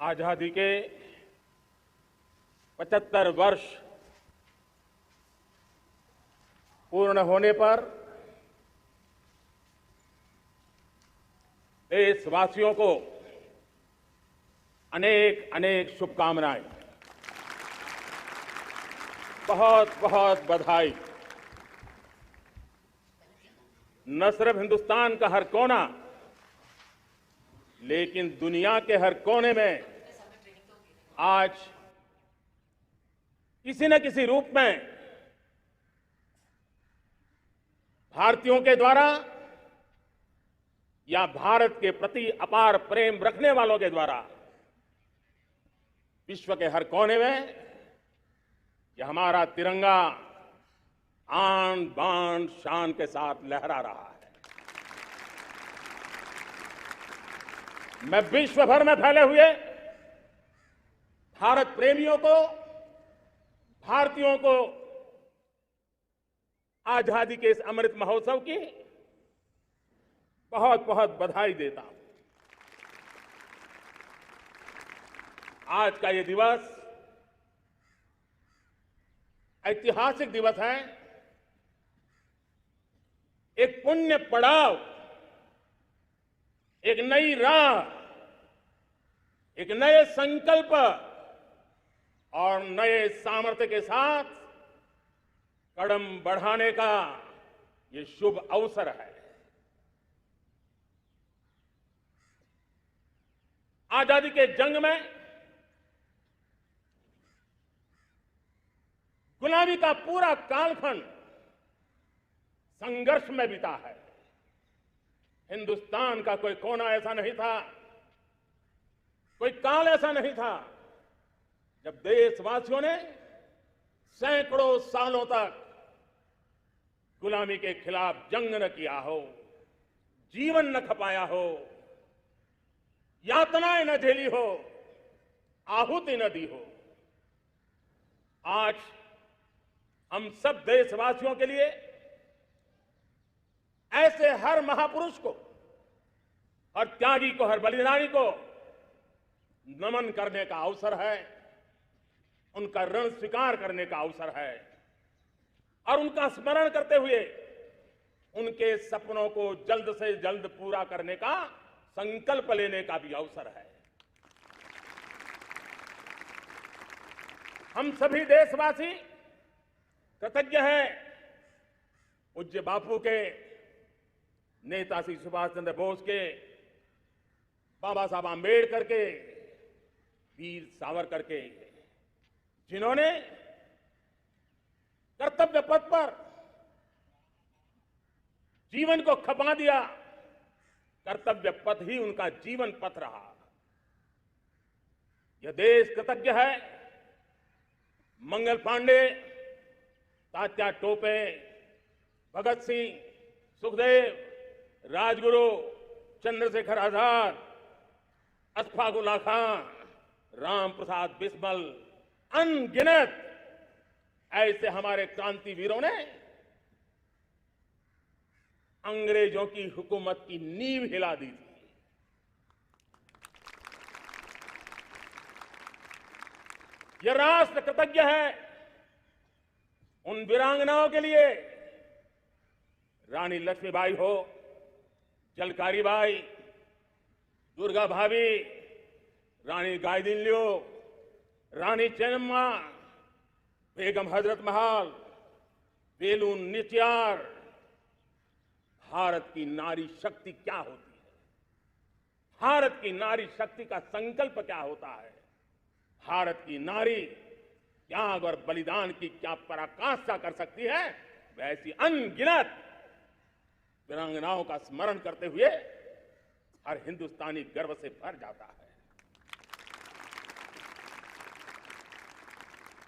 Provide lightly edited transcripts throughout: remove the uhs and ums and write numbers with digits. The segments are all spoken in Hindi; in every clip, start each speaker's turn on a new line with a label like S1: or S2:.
S1: आजादी के 75 वर्ष पूर्ण होने पर देशवासियों को अनेक अनेक शुभकामनाएं, बहुत बहुत बधाई। न सिर्फ हिंदुस्तान का हर कोना, लेकिन दुनिया के हर कोने में आज किसी न किसी रूप में भारतीयों के द्वारा या भारत के प्रति अपार प्रेम रखने वालों के द्वारा विश्व के हर कोने में यह हमारा तिरंगा आन बान शान के साथ लहरा रहा है। मैं विश्व भर में फैले हुए भारत प्रेमियों को, भारतीयों को आजादी के इस अमृत महोत्सव की बहुत बहुत बधाई देता हूं। आज का ये दिवस ऐतिहासिक दिवस है। एक पुण्य पड़ाव, एक नई राह, एक नए संकल्प और नए सामर्थ्य के साथ कदम बढ़ाने का ये शुभ अवसर है। आजादी के जंग में गुलामी का पूरा कालखंड संघर्ष में बीता है। हिंदुस्तान का कोई कोना ऐसा नहीं था, कोई काल ऐसा नहीं था जब देशवासियों ने सैकड़ों सालों तक गुलामी के खिलाफ जंग न किया हो, जीवन न खपाया हो, यातनाएं न झेली हो, आहुति न दी हो। आज हम सब देशवासियों के लिए ऐसे हर महापुरुष को, हर त्यागी को, हर बलिदानी को नमन करने का अवसर है, उनका ऋण स्वीकार करने का अवसर है और उनका स्मरण करते हुए उनके सपनों को जल्द से जल्द पूरा करने का संकल्प लेने का भी अवसर है। हम सभी देशवासी कृतज्ञ हैं पूज्य बापू के, नेताजी सुभाष चंद्र बोस के, बाबा साहब आंबेडकर के, वीर सावरकर के, जिन्होंने कर्तव्य पथ पर जीवन को खपा दिया। कर्तव्य पथ ही उनका जीवन पथ रहा। यह देश कृतज्ञ है मंगल पांडे, तात्या टोपे, भगत सिंह, सुखदेव, राजगुरु, चंद्रशेखर आजाद, अशफाक उल्लाह खां, राम प्रसाद बिस्मिल, अनगिनत ऐसे हमारे क्रांतिवीरों ने अंग्रेजों की हुकूमत की नींव हिला दी थी। यह राष्ट्र कृतज्ञ है उन वीरांगनाओं के लिए, रानी लक्ष्मीबाई हो, झलकारी बाई, दुर्गा भाभी, रानी गायदिन्लियो, रानी चेन्नम्मा, बेगम हजरत महल, वेलू निचियार। भारत की नारी शक्ति क्या होती है, भारत की नारी शक्ति का संकल्प क्या होता है, भारत की नारी त्याग और बलिदान की क्या पराकाष्ठा कर सकती है, वैसी अनगिनत वीरांगनाओं का स्मरण करते हुए हर हिंदुस्तानी गर्व से भर जाता है।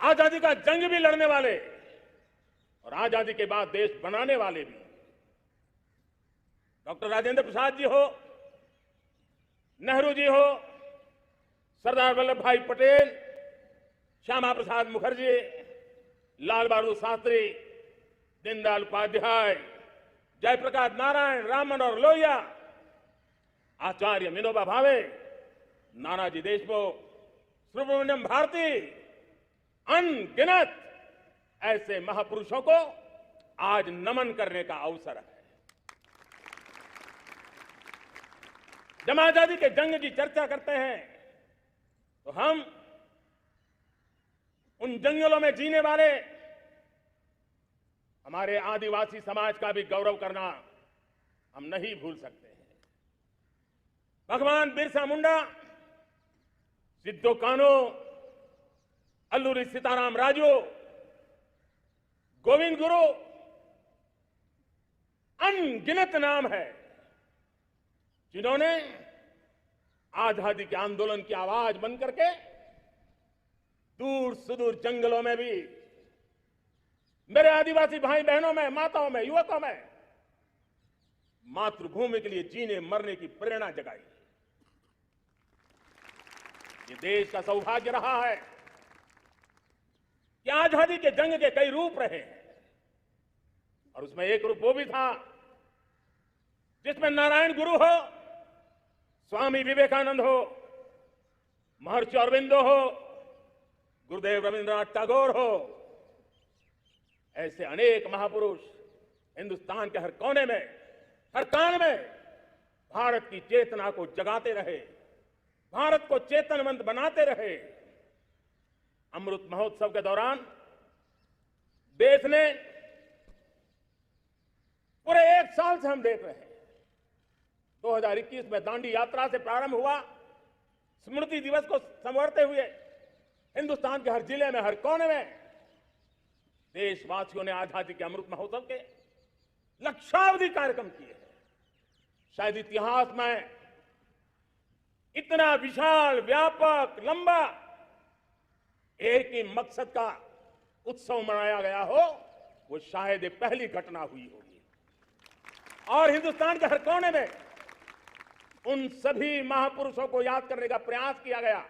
S1: आजादी का जंग भी लड़ने वाले और आजादी के बाद देश बनाने वाले भी, डॉक्टर राजेंद्र प्रसाद जी हो, नेहरू जी हो, सरदार वल्लभ भाई पटेल, श्यामा प्रसाद मुखर्जी, लाल बहादुर शास्त्री, दीनदयाल उपाध्याय, जयप्रकाश नारायण, राम मनोहर लोहिया, आचार्य विनोबा भावे, नानाजी देशमुख, सुब्रमण्यम भारती, अनगिनत ऐसे महापुरुषों को आज नमन करने का अवसर है। जब आजादी के जंग की चर्चा करते हैं तो हम उन जंगलों में जीने वाले हमारे आदिवासी समाज का भी गौरव करना हम नहीं भूल सकते हैं। भगवान बिरसा मुंडा, सिद्धो कान्हू, अल्लूरी सीताराम राजू, गोविंद गुरु, अनगिनत नाम है जिन्होंने आजादी के आंदोलन की आवाज बन करके दूर सुदूर जंगलों में भी मेरे आदिवासी भाई बहनों में, माताओं में, युवकों में मातृभूमि के लिए जीने मरने की प्रेरणा जगाई। ये देश का सौभाग्य रहा है कि आजादी के जंग के कई रूप रहे हैं और उसमें एक रूप वो भी था जिसमें नारायण गुरु हो, स्वामी विवेकानंद हो, महर्षि अरविंदो हो, गुरुदेव रविंद्रनाथ टैगोर हो, ऐसे अनेक महापुरुष हिंदुस्तान के हर कोने में, हर कान में भारत की चेतना को जगाते रहे, भारत को चेतनवंत बनाते रहे। अमृत महोत्सव के दौरान देश ने पूरे एक साल से हम देख रहे हैं, 2021 में दांडी यात्रा से प्रारंभ हुआ, स्मृति दिवस को संवारते हुए हिंदुस्तान के हर जिले में, हर कोने में देशवासियों ने आजादी के अमृत महोत्सव के लक्षावधि कार्यक्रम किए हैं। शायद इतिहास में इतना विशाल, व्यापक, लंबा एक ही मकसद का उत्सव मनाया गया हो, वो शायद ये पहली घटना हुई होगी। और हिंदुस्तान के हर कोने में उन सभी महापुरुषों को याद करने का प्रयास किया गया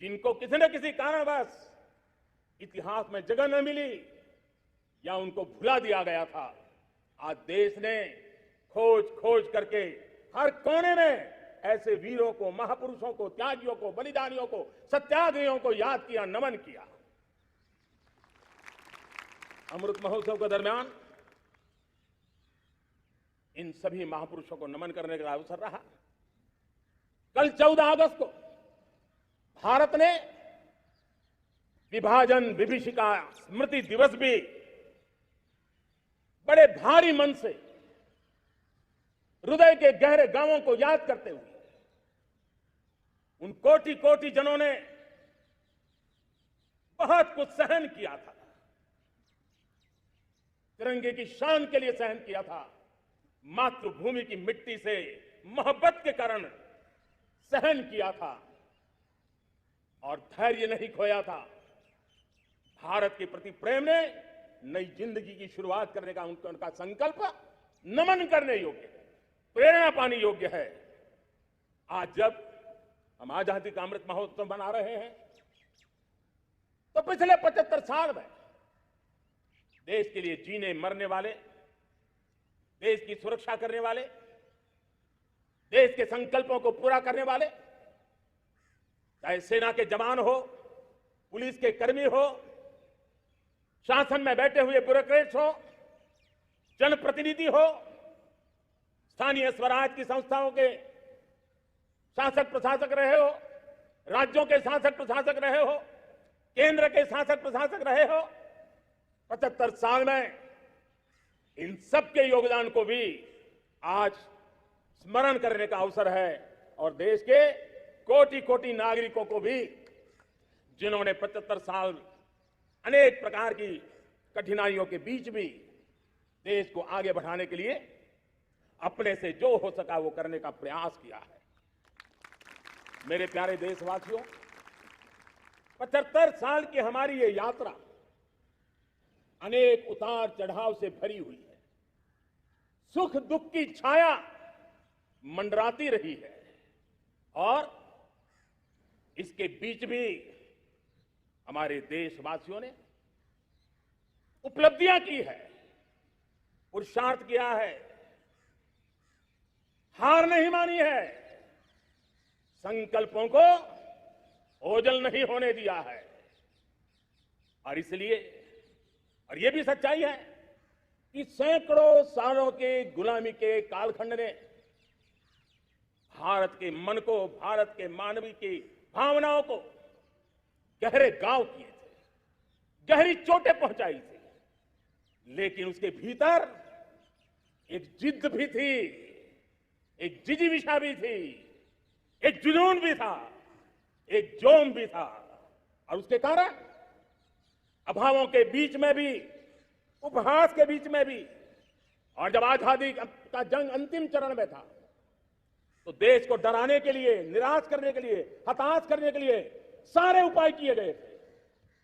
S1: जिनको किसी न किसी कारणवश इतिहास में जगह न मिली या उनको भुला दिया गया था। आज देश ने खोज खोज करके हर कोने में ऐसे वीरों को, महापुरुषों को, त्यागियों को, बलिदानियों को, सत्याग्रहियों को याद किया, नमन किया। अमृत महोत्सव के दरमियान इन सभी महापुरुषों को नमन करने का अवसर रहा। कल 14 अगस्त को भारत ने विभाजन विभीषिका स्मृति दिवस भी बड़े भारी मन से, हृदय के गहरे गांवों को याद करते हुए उन कोटि कोटि जनों ने बहुत कुछ सहन किया था, तिरंगे की शान के लिए सहन किया था, मातृभूमि की मिट्टी से मोहब्बत के कारण सहन किया था और धैर्य नहीं खोया था। भारत के प्रति प्रेम ने नई जिंदगी की शुरुआत करने का उनका संकल्प नमन करने योग्य, प्रेरणा पाने योग्य है। आज जब हम आजादी का अमृत महोत्सव मना रहे हैं तो पिछले 75 साल में देश के लिए जीने मरने वाले, देश की सुरक्षा करने वाले, देश के संकल्पों को पूरा करने वाले, चाहे सेना के जवान हो, पुलिस के कर्मी हो, शासन में बैठे हुए ब्यूरोक्रेट्स हो, जनप्रतिनिधि हो, स्थानीय स्वराज की संस्थाओं के शासक प्रशासक रहे हो, राज्यों के शासक प्रशासक रहे हो, केंद्र के शासक प्रशासक रहे हो, 75 साल में इन सबके योगदान को भी आज स्मरण करने का अवसर है और देश के कोटि कोटि नागरिकों को भी जिन्होंने 75 साल अनेक प्रकार की कठिनाइयों के बीच भी देश को आगे बढ़ाने के लिए अपने से जो हो सका वो करने का प्रयास किया है। मेरे प्यारे देशवासियों, 75 साल की हमारी ये यात्रा अनेक उतार चढ़ाव से भरी हुई है। सुख दुख की छाया मंडराती रही है और इसके बीच भी हमारे देशवासियों ने उपलब्धियां की है, पुरुषार्थ किया है, हार नहीं मानी है, संकल्पों को ओझल नहीं होने दिया है। और इसलिए, और यह भी सच्चाई है कि सैकड़ों सालों के गुलामी के कालखंड ने भारत के मन को, भारत के मानवीय की भावनाओं को गहरे घाव किए थे, गहरी चोटें पहुंचाई थी। लेकिन उसके भीतर एक जिद्द भी थी, एक जिजीविषा भी थी, एक जुनून भी था, एक जोम भी था। और उसके कारण अभावों के बीच में भी, उपहास के बीच में भी, और जब आजादी का जंग अंतिम चरण में था, तो देश को डराने के लिए, निराश करने के लिए, हताश करने के लिए सारे उपाय किए गए थे।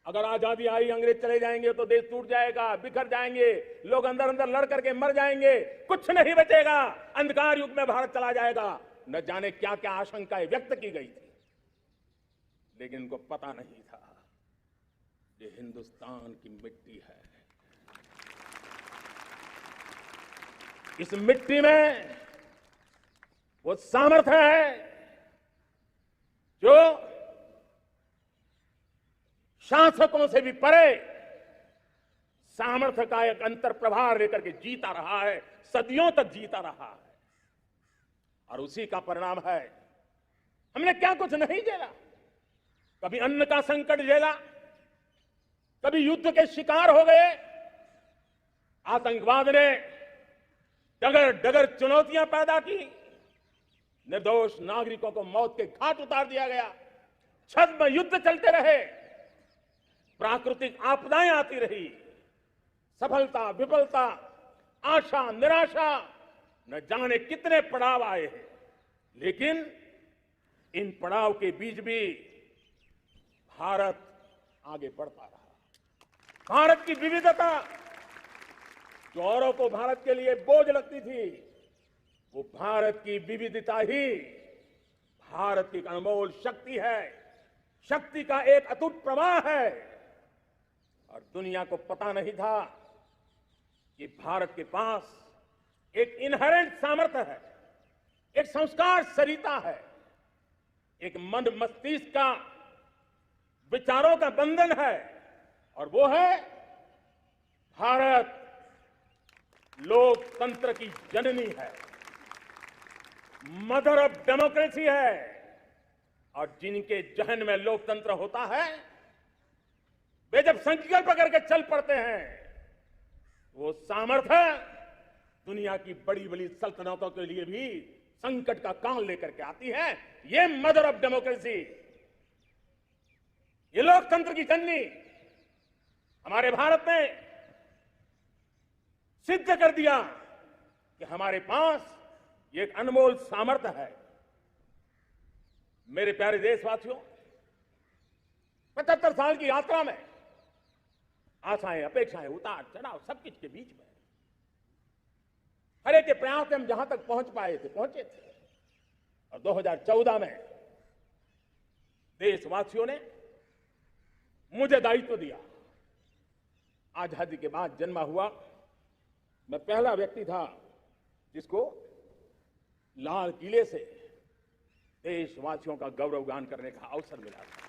S1: अगर आजादी आई, अंग्रेज चले जाएंगे तो देश टूट जाएगा, बिखर जाएंगे, लोग अंदर अंदर लड़ करके मर जाएंगे, कुछ नहीं बचेगा, अंधकार युग में भारत चला जाएगा। न जाने क्या क्या आशंकाएं व्यक्त की गई थी। लेकिन उनको पता नहीं था ये हिंदुस्तान की मिट्टी है। इस मिट्टी में वो सामर्थ्य है जो शासकों से भी परे सामर्थ्य का एक अंतर प्रभार लेकर के जीता रहा है, सदियों तक जीता रहा है। और उसी का परिणाम है, हमने क्या कुछ नहीं झेला। कभी अन्न का संकट झेला, कभी युद्ध के शिकार हो गए, आतंकवाद ने डगर डगर चुनौतियां पैदा की, निर्दोष नागरिकों को मौत के घाट उतार दिया गया, छद्म युद्ध चलते रहे, प्राकृतिक आपदाएं आती रही, सफलता विफलता, आशा निराशा, न जाने कितने पड़ाव आए हैं। लेकिन इन पड़ाव के बीच भी भारत आगे बढ़ता रहा। भारत की विविधता जो औरों को भारत के लिए बोझ लगती थी, वो भारत की विविधता ही भारत की एक अनमोल शक्ति है, शक्ति का एक अटूट प्रवाह है। और दुनिया को पता नहीं था कि भारत के पास एक इनहेरेंट सामर्थ्य है, एक संस्कार सरिता है, एक मन मस्तिष्क का, विचारों का बंधन है, और वो है भारत लोकतंत्र की जननी है, मदर ऑफ डेमोक्रेसी है। और जिनके जहन में लोकतंत्र होता है, वे जब संकल्प करके चल पड़ते हैं, वो सामर्थ्य दुनिया की बड़ी बड़ी सल्तनतों के लिए भी संकट का काल लेकर के आती है। ये मदर ऑफ डेमोक्रेसी, ये लोकतंत्र की जननी हमारे भारत ने सिद्ध कर दिया कि हमारे पास ये एक अनमोल सामर्थ्य है। मेरे प्यारे देशवासियों, 75 साल की यात्रा में आशाएं, अपेक्षाएं, उतार चढ़ाव, सब कुछ के बीच में हर एक के प्रयास से हम जहां तक पहुंच पाए थे, पहुंचे थे। और 2014 में देशवासियों ने मुझे दायित्व दिया। आजादी के बाद जन्मा हुआ मैं पहला व्यक्ति था जिसको लाल किले से देशवासियों का गौरवगान करने का अवसर मिला था।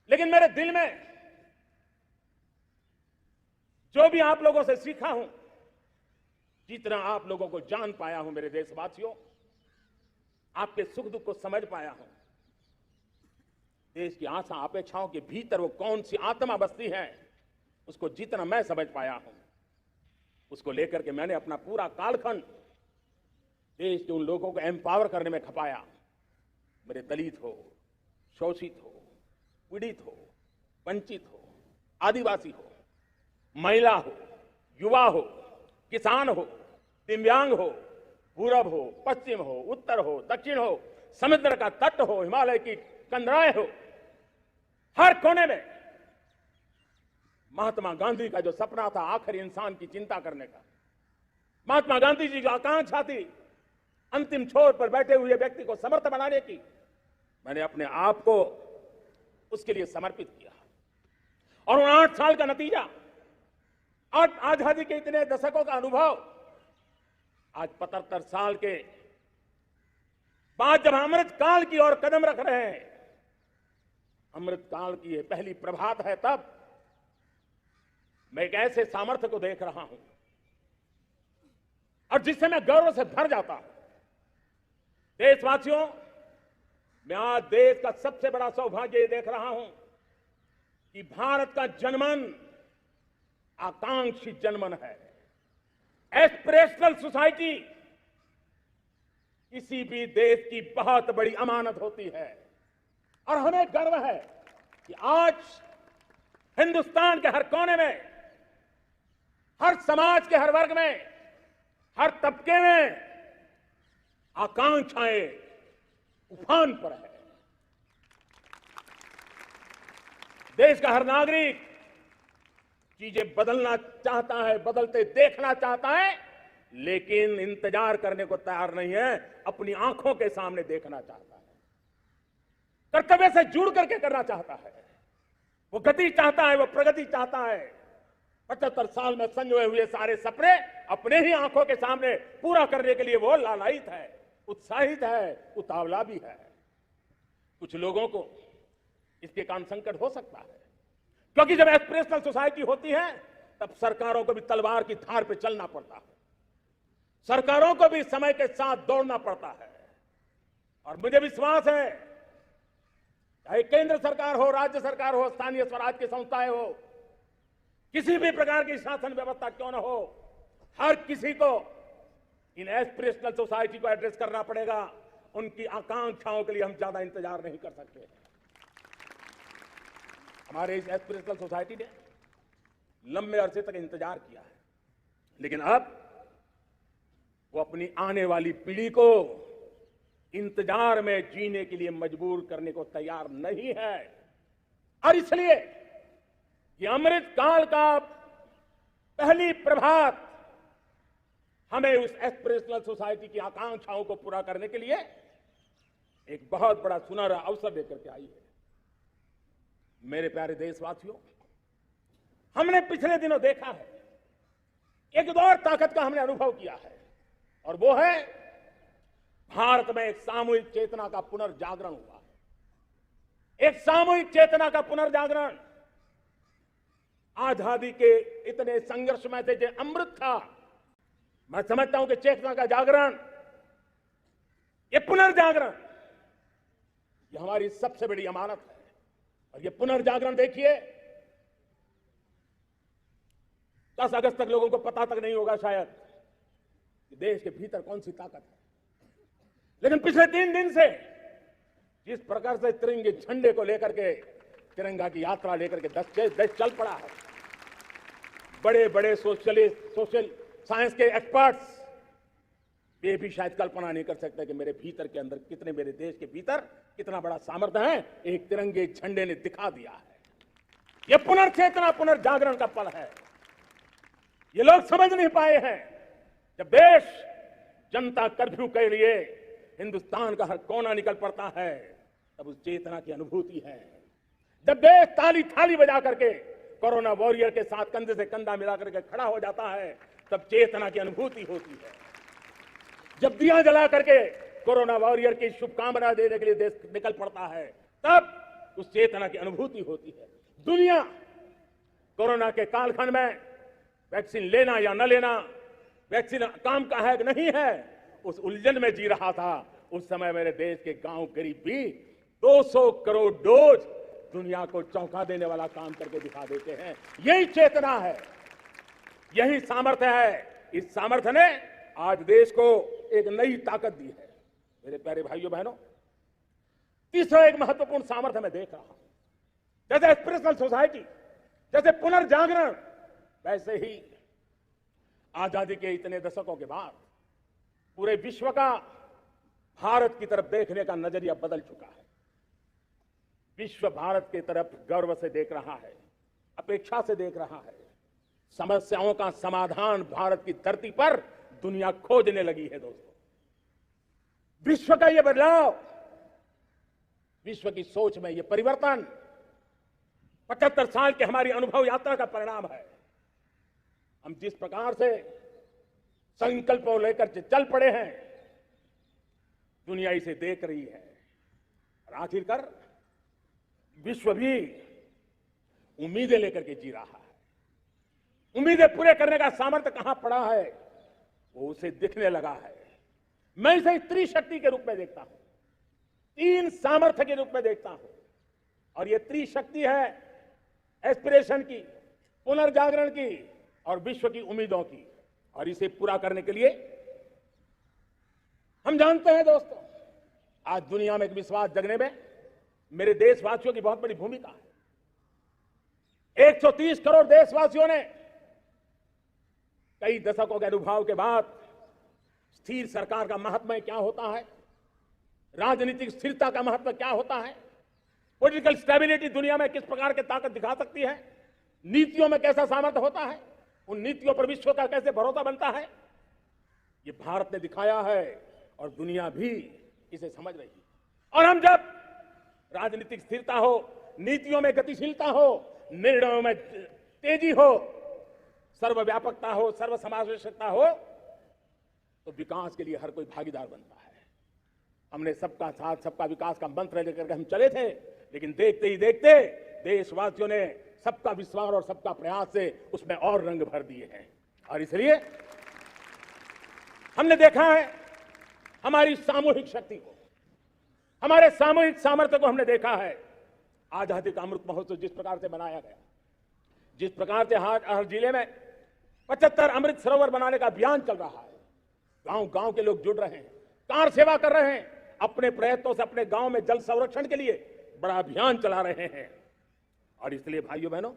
S1: लेकिन मेरे दिल में जो भी आप लोगों से सीखा हूं, जितना आप लोगों को जान पाया हूं मेरे देशवासियों, आपके सुख दुख को समझ पाया हूं, देश की आशा अपेक्षाओं के भीतर वो कौन सी आत्मा बसती है, उसको जितना मैं समझ पाया हूं, उसको लेकर के मैंने अपना पूरा कालखंड देश के उन लोगों को एम्पावर करने में खपाया। मेरे दलित हो, शोषित हो, पीड़ित हो, वंचित हो, आदिवासी हो, महिला हो, युवा हो, किसान हो, दिव्यांग हो, पूरब हो, पश्चिम हो, उत्तर हो, दक्षिण हो, समुद्र का तट हो, हिमालय की कंदराएं हो, हर कोने में महात्मा गांधी का जो सपना था आखिर इंसान की चिंता करने का, महात्मा गांधी जी की आकांक्षा थी अंतिम छोर पर बैठे हुए व्यक्ति को समर्थ बनाने की, मैंने अपने आप को उसके लिए समर्पित किया। और उन 8 साल का नतीजा, आजादी के इतने दशकों का अनुभव, आज 75 साल के बात जब अमृत काल की ओर कदम रख रहे हैं, अमृत काल की ये पहली प्रभात है, तब मैं एक ऐसे सामर्थ्य को देख रहा हूं और जिससे मैं गर्व से भर जाता हूं। देशवासियों, मैं आज देश का सबसे बड़ा सौभाग्य ये देख रहा हूं कि भारत का जनमन आकांक्षी जनमन है। एस्पिरेशनल सोसाइटी किसी भी देश की बहुत बड़ी अमानत होती है और हमें गर्व है कि आज हिंदुस्तान के हर कोने में, हर समाज के हर वर्ग में, हर तबके में आकांक्षाएं उफान पर है। देश का हर नागरिक चीजें बदलना चाहता है, बदलते देखना चाहता है, लेकिन इंतजार करने को तैयार नहीं है, अपनी आंखों के सामने देखना चाहता है, कर्तव्य से जुड़ करके करना चाहता है। वो गति चाहता है, वो प्रगति चाहता है। 75 साल में संजोए हुए सारे सपने अपने ही आंखों के सामने पूरा करने के लिए वो लालायित है, उत्साहित है, उतावला भी है। कुछ लोगों को इसके कारण संकट हो सकता है, क्योंकि जब एस्पिरेशनल सोसाइटी होती है तब सरकारों को भी तलवार की धार पे चलना पड़ता है, सरकारों को भी समय के साथ दौड़ना पड़ता है। और मुझे विश्वास है, चाहे केंद्र सरकार हो, राज्य सरकार हो, स्थानीय स्वराज की संस्थाएं हो, किसी भी प्रकार की शासन व्यवस्था क्यों न हो, हर किसी को इन एस्पिरेशनल सोसाइटी को एड्रेस करना पड़ेगा। उनकी आकांक्षाओं के लिए हम ज्यादा इंतजार नहीं कर सकते। हमारे इस एस्पिरेशनल सोसाइटी ने लंबे अरसे तक इंतजार किया है, लेकिन अब वो अपनी आने वाली पीढ़ी को इंतजार में जीने के लिए मजबूर करने को तैयार नहीं है। और इसलिए ये अमृत काल का पहली प्रभात हमें उस एस्पिरेशनल सोसाइटी की आकांक्षाओं को पूरा करने के लिए एक बहुत बड़ा सुनहरा अवसर देकर के आई है। मेरे प्यारे देशवासियों, हमने पिछले दिनों देखा है, एक और ताकत का हमने अनुभव किया है, और वो है भारत में एक सामूहिक चेतना का पुनर्जागरण हुआ। एक सामूहिक चेतना का पुनर्जागरण। आजादी के इतने संघर्ष में से जो अमृत था, मैं समझता हूं कि चेतना का जागरण, ये पुनर्जागरण, ये हमारी सबसे बड़ी अमानत है। और ये पुनर्जागरण देखिए, 10 अगस्त तक लोगों को पता तक नहीं होगा शायद कि देश के भीतर कौन सी ताकत है, लेकिन पिछले 3 दिन से जिस प्रकार से तिरंगे झंडे को लेकर के, तिरंगा की यात्रा लेकर के देश चल पड़ा है, बड़े बड़े सोशल साइंस के एक्सपर्ट्स ये भी शायद कल्पना नहीं कर सकते कि मेरे भीतर के अंदर कितने, मेरे देश के भीतर कितना बड़ा सामर्थ्य है। एक तिरंगे झंडे ने दिखा दिया है। यह पुनर्चेतना, पुनर्जागरण का पल है। ये लोग समझ नहीं पाए हैं। जब देश जनता कर्फ्यू के लिए हिंदुस्तान का हर कोना निकल पड़ता है, तब उस चेतना की अनुभूति है। जब देश ताली थाली बजा करके कोरोना वॉरियर के साथ कंधे से कंधा मिला करके खड़ा हो जाता है, तब चेतना की अनुभूति होती है। जब दिया जला करके कोरोना वॉरियर की शुभकामना देने के लिए देश निकल पड़ता है, तब उस चेतना की अनुभूति होती है। दुनिया कोरोना के कालखंड में वैक्सीन लेना या न लेना, वैक्सीन काम का है कि नहीं है, उस उलझन में जी रहा था। उस समय मेरे देश के गांव गरीब भी 200 करोड़ डोज दुनिया को चौंका देने वाला काम करके दिखा देते हैं। यही चेतना है, यही सामर्थ्य है। इस सामर्थ्य ने आज देश को एक नई ताकत दी है। मेरे प्यारे भाइयों बहनों, तीसरा एक महत्वपूर्ण सामर्थ्य मैं देख रहा हूं। जैसे एस्पिरेशनल सोसाइटी, जैसे पुनर्जागरण, वैसे ही आजादी के इतने दशकों के बाद पूरे विश्व का भारत की तरफ देखने का नजरिया बदल चुका है। विश्व भारत की तरफ गर्व से देख रहा है, अपेक्षा से देख रहा है। समस्याओं का समाधान भारत की धरती पर दुनिया खोजने लगी है। दोस्तों, विश्व का यह बदलाव, विश्व की सोच में यह परिवर्तन 75 साल की हमारी अनुभव यात्रा का परिणाम है। हम जिस प्रकार से संकल्पों लेकर चल पड़े हैं, दुनिया इसे देख रही है और आखिरकार विश्व भी उम्मीदें लेकर के जी रहा है। उम्मीदें पूरे करने का सामर्थ्य कहां पड़ा है वो उसे दिखने लगा है। मैं इसे त्रिशक्ति के रूप में देखता हूं, 3 सामर्थ्य के रूप में देखता हूं। और ये त्रिशक्ति है एस्पिरेशन की, पुनर्जागरण की और विश्व की उम्मीदों की। और इसे पूरा करने के लिए हम जानते हैं दोस्तों, आज दुनिया में एक विश्वास जगने में मेरे देशवासियों की बहुत बड़ी भूमिका है। 130 करोड़ देशवासियों ने कई दशकों के अनुभव के बाद स्थिर सरकार का महत्व क्या होता है, राजनीतिक स्थिरता का महत्व क्या होता है, पॉलिटिकल स्टेबिलिटी दुनिया में किस प्रकार की ताकत दिखा सकती है, नीतियों में कैसा सामर्थ्य होता है, उन नीतियों पर विश्व का कैसे भरोसा बनता है, ये भारत ने दिखाया है और दुनिया भी इसे समझ रही है। और हम जब राजनीतिक स्थिरता हो, नीतियों में गतिशीलता हो, निर्णयों में तेजी हो, सर्वव्यापकता हो, सर्वसमावेशकता हो, तो विकास के लिए हर कोई भागीदार बनता है। हमने सबका साथ सबका विकास का मंत्र लेकर के हम चले थे, लेकिन देखते ही देखते देशवासियों ने सबका विश्वास और सबका प्रयास से उसमें और रंग भर दिए हैं। और इसलिए हमने देखा है हमारी सामूहिक शक्ति को, हमारे सामूहिक सामर्थ्य को हमने देखा है। आजादी का अमृत महोत्सव जिस प्रकार से मनाया गया, जिस प्रकार से हर जिले में 75 अमृत सरोवर बनाने का अभियान चल रहा है, गांव गांव के लोग जुड़ रहे हैं, कार सेवा कर रहे हैं, अपने प्रयत्नों से अपने गांव में जल संरक्षण के लिए बड़ा अभियान चला रहे हैं। और इसलिए भाइयों बहनों,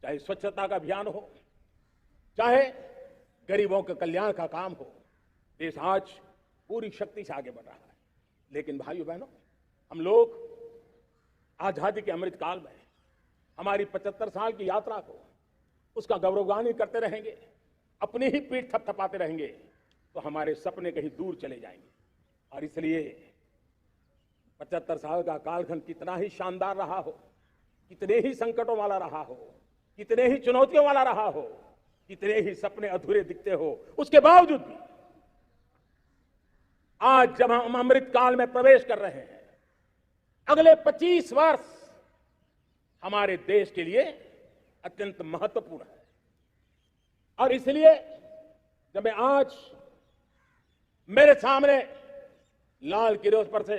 S1: चाहे स्वच्छता का अभियान हो, चाहे गरीबों के कल्याण का काम हो, देश आज पूरी शक्ति से आगे बढ़ रहा है। लेकिन भाइयों बहनों, हम लोग आजादी के अमृत काल में हमारी 75 साल की यात्रा को उसका गौरवगान करते रहेंगे, अपनी ही पीठ थपथपाते रहेंगे, तो हमारे सपने कहीं दूर चले जाएंगे। और इसलिए 75 साल का कालखंड कितना ही शानदार रहा हो, कितने ही संकटों वाला रहा हो, कितने ही चुनौतियों वाला रहा हो, कितने ही सपने अधूरे दिखते हो, उसके बावजूद भी आज जब हम अमृत काल में प्रवेश कर रहे हैं, अगले 25 वर्ष हमारे देश के लिए अत्यंत महत्वपूर्ण है। और इसलिए जब मैं आज मेरे सामने लाल किले पर से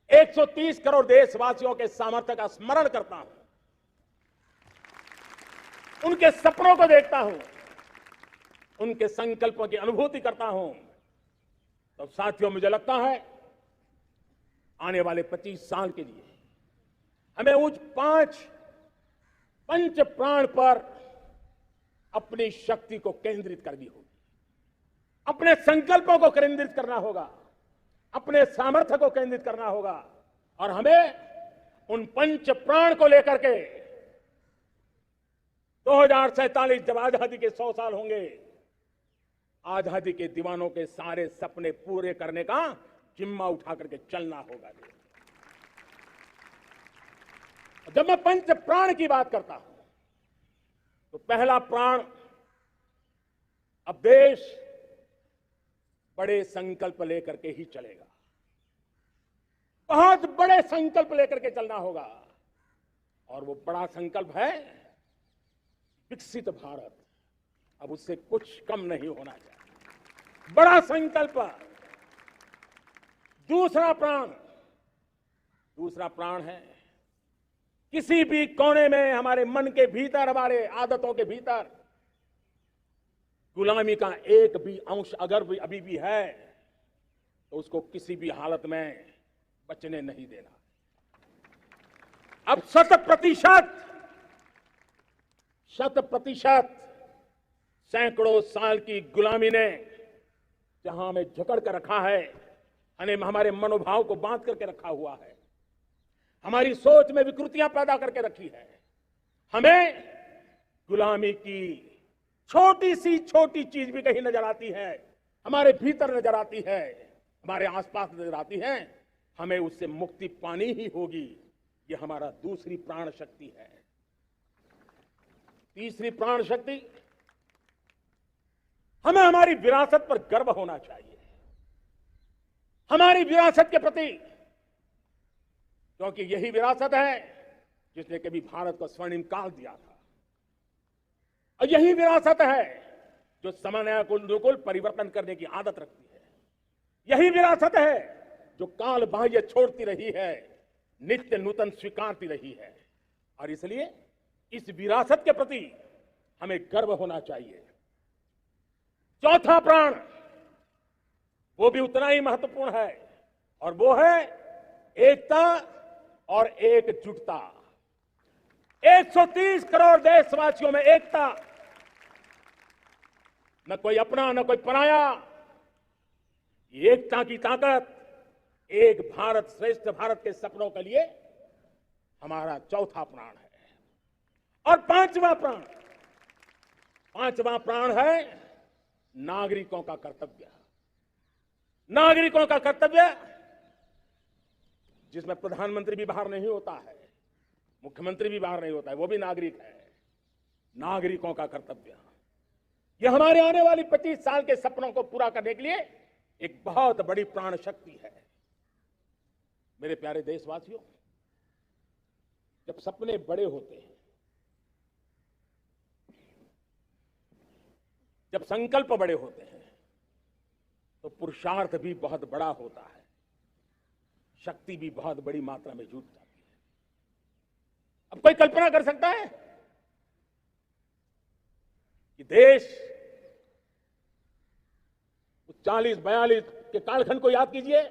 S1: 130 करोड़ देशवासियों के सामर्थ्य का स्मरण करता हूं, उनके सपनों को देखता हूं, उनके संकल्पों की अनुभूति करता हूं, तो साथियों मुझे लगता है आने वाले 25 साल के लिए हमें उस 5 पंच प्राण पर अपनी शक्ति को केंद्रित करनी होगी, अपने संकल्पों को केंद्रित करना होगा, अपने सामर्थ्य को केंद्रित करना होगा। और हमें उन पंच प्राण को लेकर के 2047 जब आजादी के 100 साल होंगे, आजादी के दीवानों के सारे सपने पूरे करने का जिम्मा उठा करके चलना होगा। जब मैं पंच प्राण की बात करता हूं, तो पहला प्राण, अब देश बड़े संकल्प लेकर के ही चलेगा, बहुत बड़े संकल्प लेकर के चलना होगा। और वो बड़ा संकल्प है विकसित भारत। अब उससे कुछ कम नहीं होना चाहिए, बड़ा संकल्प। दूसरा प्राण है किसी भी कोने में हमारे मन के भीतर, हमारे आदतों के भीतर गुलामी का एक भी अंश अगर भी अभी भी है, तो उसको किसी भी हालत में बचने नहीं देना। अब 100% सैकड़ों साल की गुलामी ने जहां हमें जकड़ कर रखा है, हमारे मनोभाव को बांध करके रखा हुआ है, हमारी सोच में विकृतियां पैदा करके रखी है, हमें गुलामी की छोटी सी छोटी चीज भी कहीं नजर आती है, हमारे भीतर नजर आती है, हमारे आसपास नजर आती है, हमें उससे मुक्ति पानी ही होगी। यह हमारा दूसरी प्राण शक्ति है। तीसरी प्राण शक्ति, हमें हमारी विरासत पर गर्व होना चाहिए, हमारी विरासत के प्रति, क्योंकि यही विरासत है जिसने कभी भारत को स्वर्णिम काल दिया था, और यही विरासत है जो समयानुकूल परिवर्तन करने की आदत रखती है। यही विरासत है जो काल बाह्य छोड़ती रही है, नित्य नूतन स्वीकारती रही है। और इसलिए इस विरासत के प्रति हमें गर्व होना चाहिए। चौथा प्राण वो भी उतना ही महत्वपूर्ण है, और वो है एकता और एकजुटता। 130 करोड़ देशवासियों में एकता, न कोई अपना न कोई पराया। एकता की ताकत, एक भारत श्रेष्ठ भारत के सपनों के लिए हमारा चौथा प्राण है। और पांचवा प्राण है नागरिकों का कर्तव्य। नागरिकों का कर्तव्य जिसमें प्रधानमंत्री भी बाहर नहीं होता है, मुख्यमंत्री भी बाहर नहीं होता है, वो भी नागरिक है। नागरिकों का कर्तव्य, यह हमारे आने वाली 25 साल के सपनों को पूरा करने के लिए एक बहुत बड़ी प्राण शक्ति है। मेरे प्यारे देशवासियों, जब सपने बड़े होते हैं, जब संकल्प बड़े होते हैं, तो पुरुषार्थ भी बहुत बड़ा होता है, शक्ति भी बहुत बड़ी मात्रा में जुट जाती है। अब कोई कल्पना कर सकता है कि देश 40-42 के कालखंड को याद कीजिए।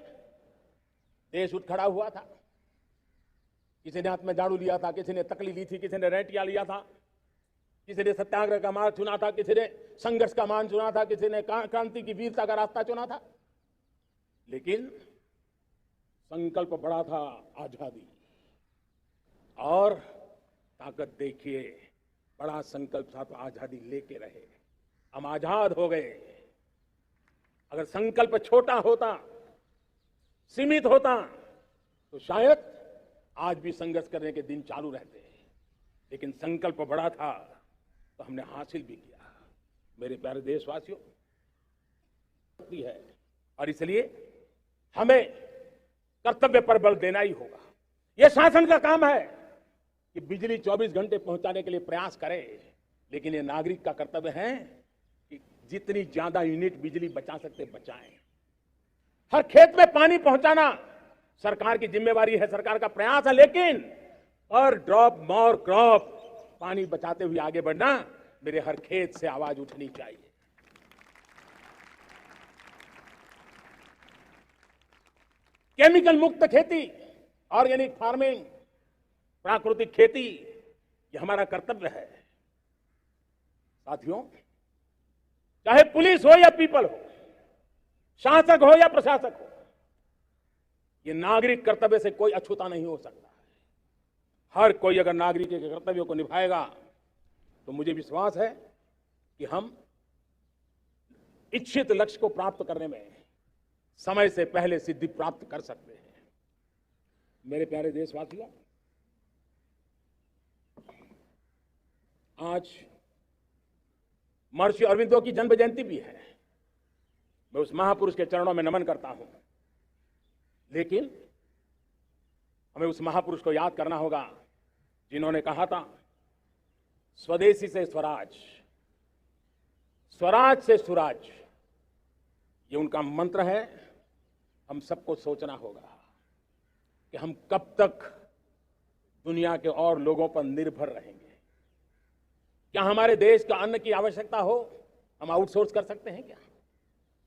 S1: देश उठ खड़ा हुआ था, किसी ने हाथ में झाड़ू लिया था, किसी ने तकली ली थी, किसी ने रेटिया लिया था, किसी ने सत्याग्रह का मार्ग चुना था, किसी ने संघर्ष का मान चुना था, किसी ने क्रांति की वीरता का रास्ता चुना था। लेकिन संकल्प बड़ा था, आजादी। और ताकत देखिए, बड़ा संकल्प था तो आजादी लेके रहे, हम आजाद हो गए। अगर संकल्प छोटा होता, सीमित होता, तो शायद आज भी संघर्ष करने के दिन चालू रहते। लेकिन संकल्प बड़ा था तो हमने हासिल भी किया। मेरे प्यारे देशवासियों, है और इसलिए हमें कर्तव्य पर बल देना ही होगा। यह शासन का काम है कि बिजली 24 घंटे पहुंचाने के लिए प्रयास करे, लेकिन यह नागरिक का कर्तव्य है कि जितनी ज्यादा यूनिट बिजली बचा सकते बचाएं। हर खेत में पानी पहुंचाना सरकार की जिम्मेवारी है, सरकार का प्रयास है, लेकिन पर ड्रॉप मोर क्रॉप, पानी बचाते हुए आगे बढ़ना, मेरे हर खेत से आवाज उठनी चाहिए। केमिकल मुक्त खेती, ऑर्गेनिक फार्मिंग, प्राकृतिक खेती, ये हमारा कर्तव्य है। साथियों, चाहे पुलिस हो या पीपल हो, शासक हो या प्रशासक हो, ये नागरिक कर्तव्य से कोई अछूता नहीं हो सकता। हर कोई अगर नागरिक के कर्तव्यों को निभाएगा तो मुझे विश्वास है कि हम इच्छित लक्ष्य को प्राप्त करने में समय से पहले सिद्धि प्राप्त कर सकते हैं। मेरे प्यारे देशवासियों, आज महर्षि अरविंदो की जन्म जयंती भी है। मैं उस महापुरुष के चरणों में नमन करता हूं, लेकिन हमें उस महापुरुष को याद करना होगा जिन्होंने कहा था, स्वदेशी से स्वराज, स्वराज से सुराज। ये उनका मंत्र है। हम सबको सोचना होगा कि हम कब तक दुनिया के और लोगों पर निर्भर रहेंगे। क्या हमारे देश का अन्न की आवश्यकता हो, हम आउटसोर्स कर सकते हैं क्या?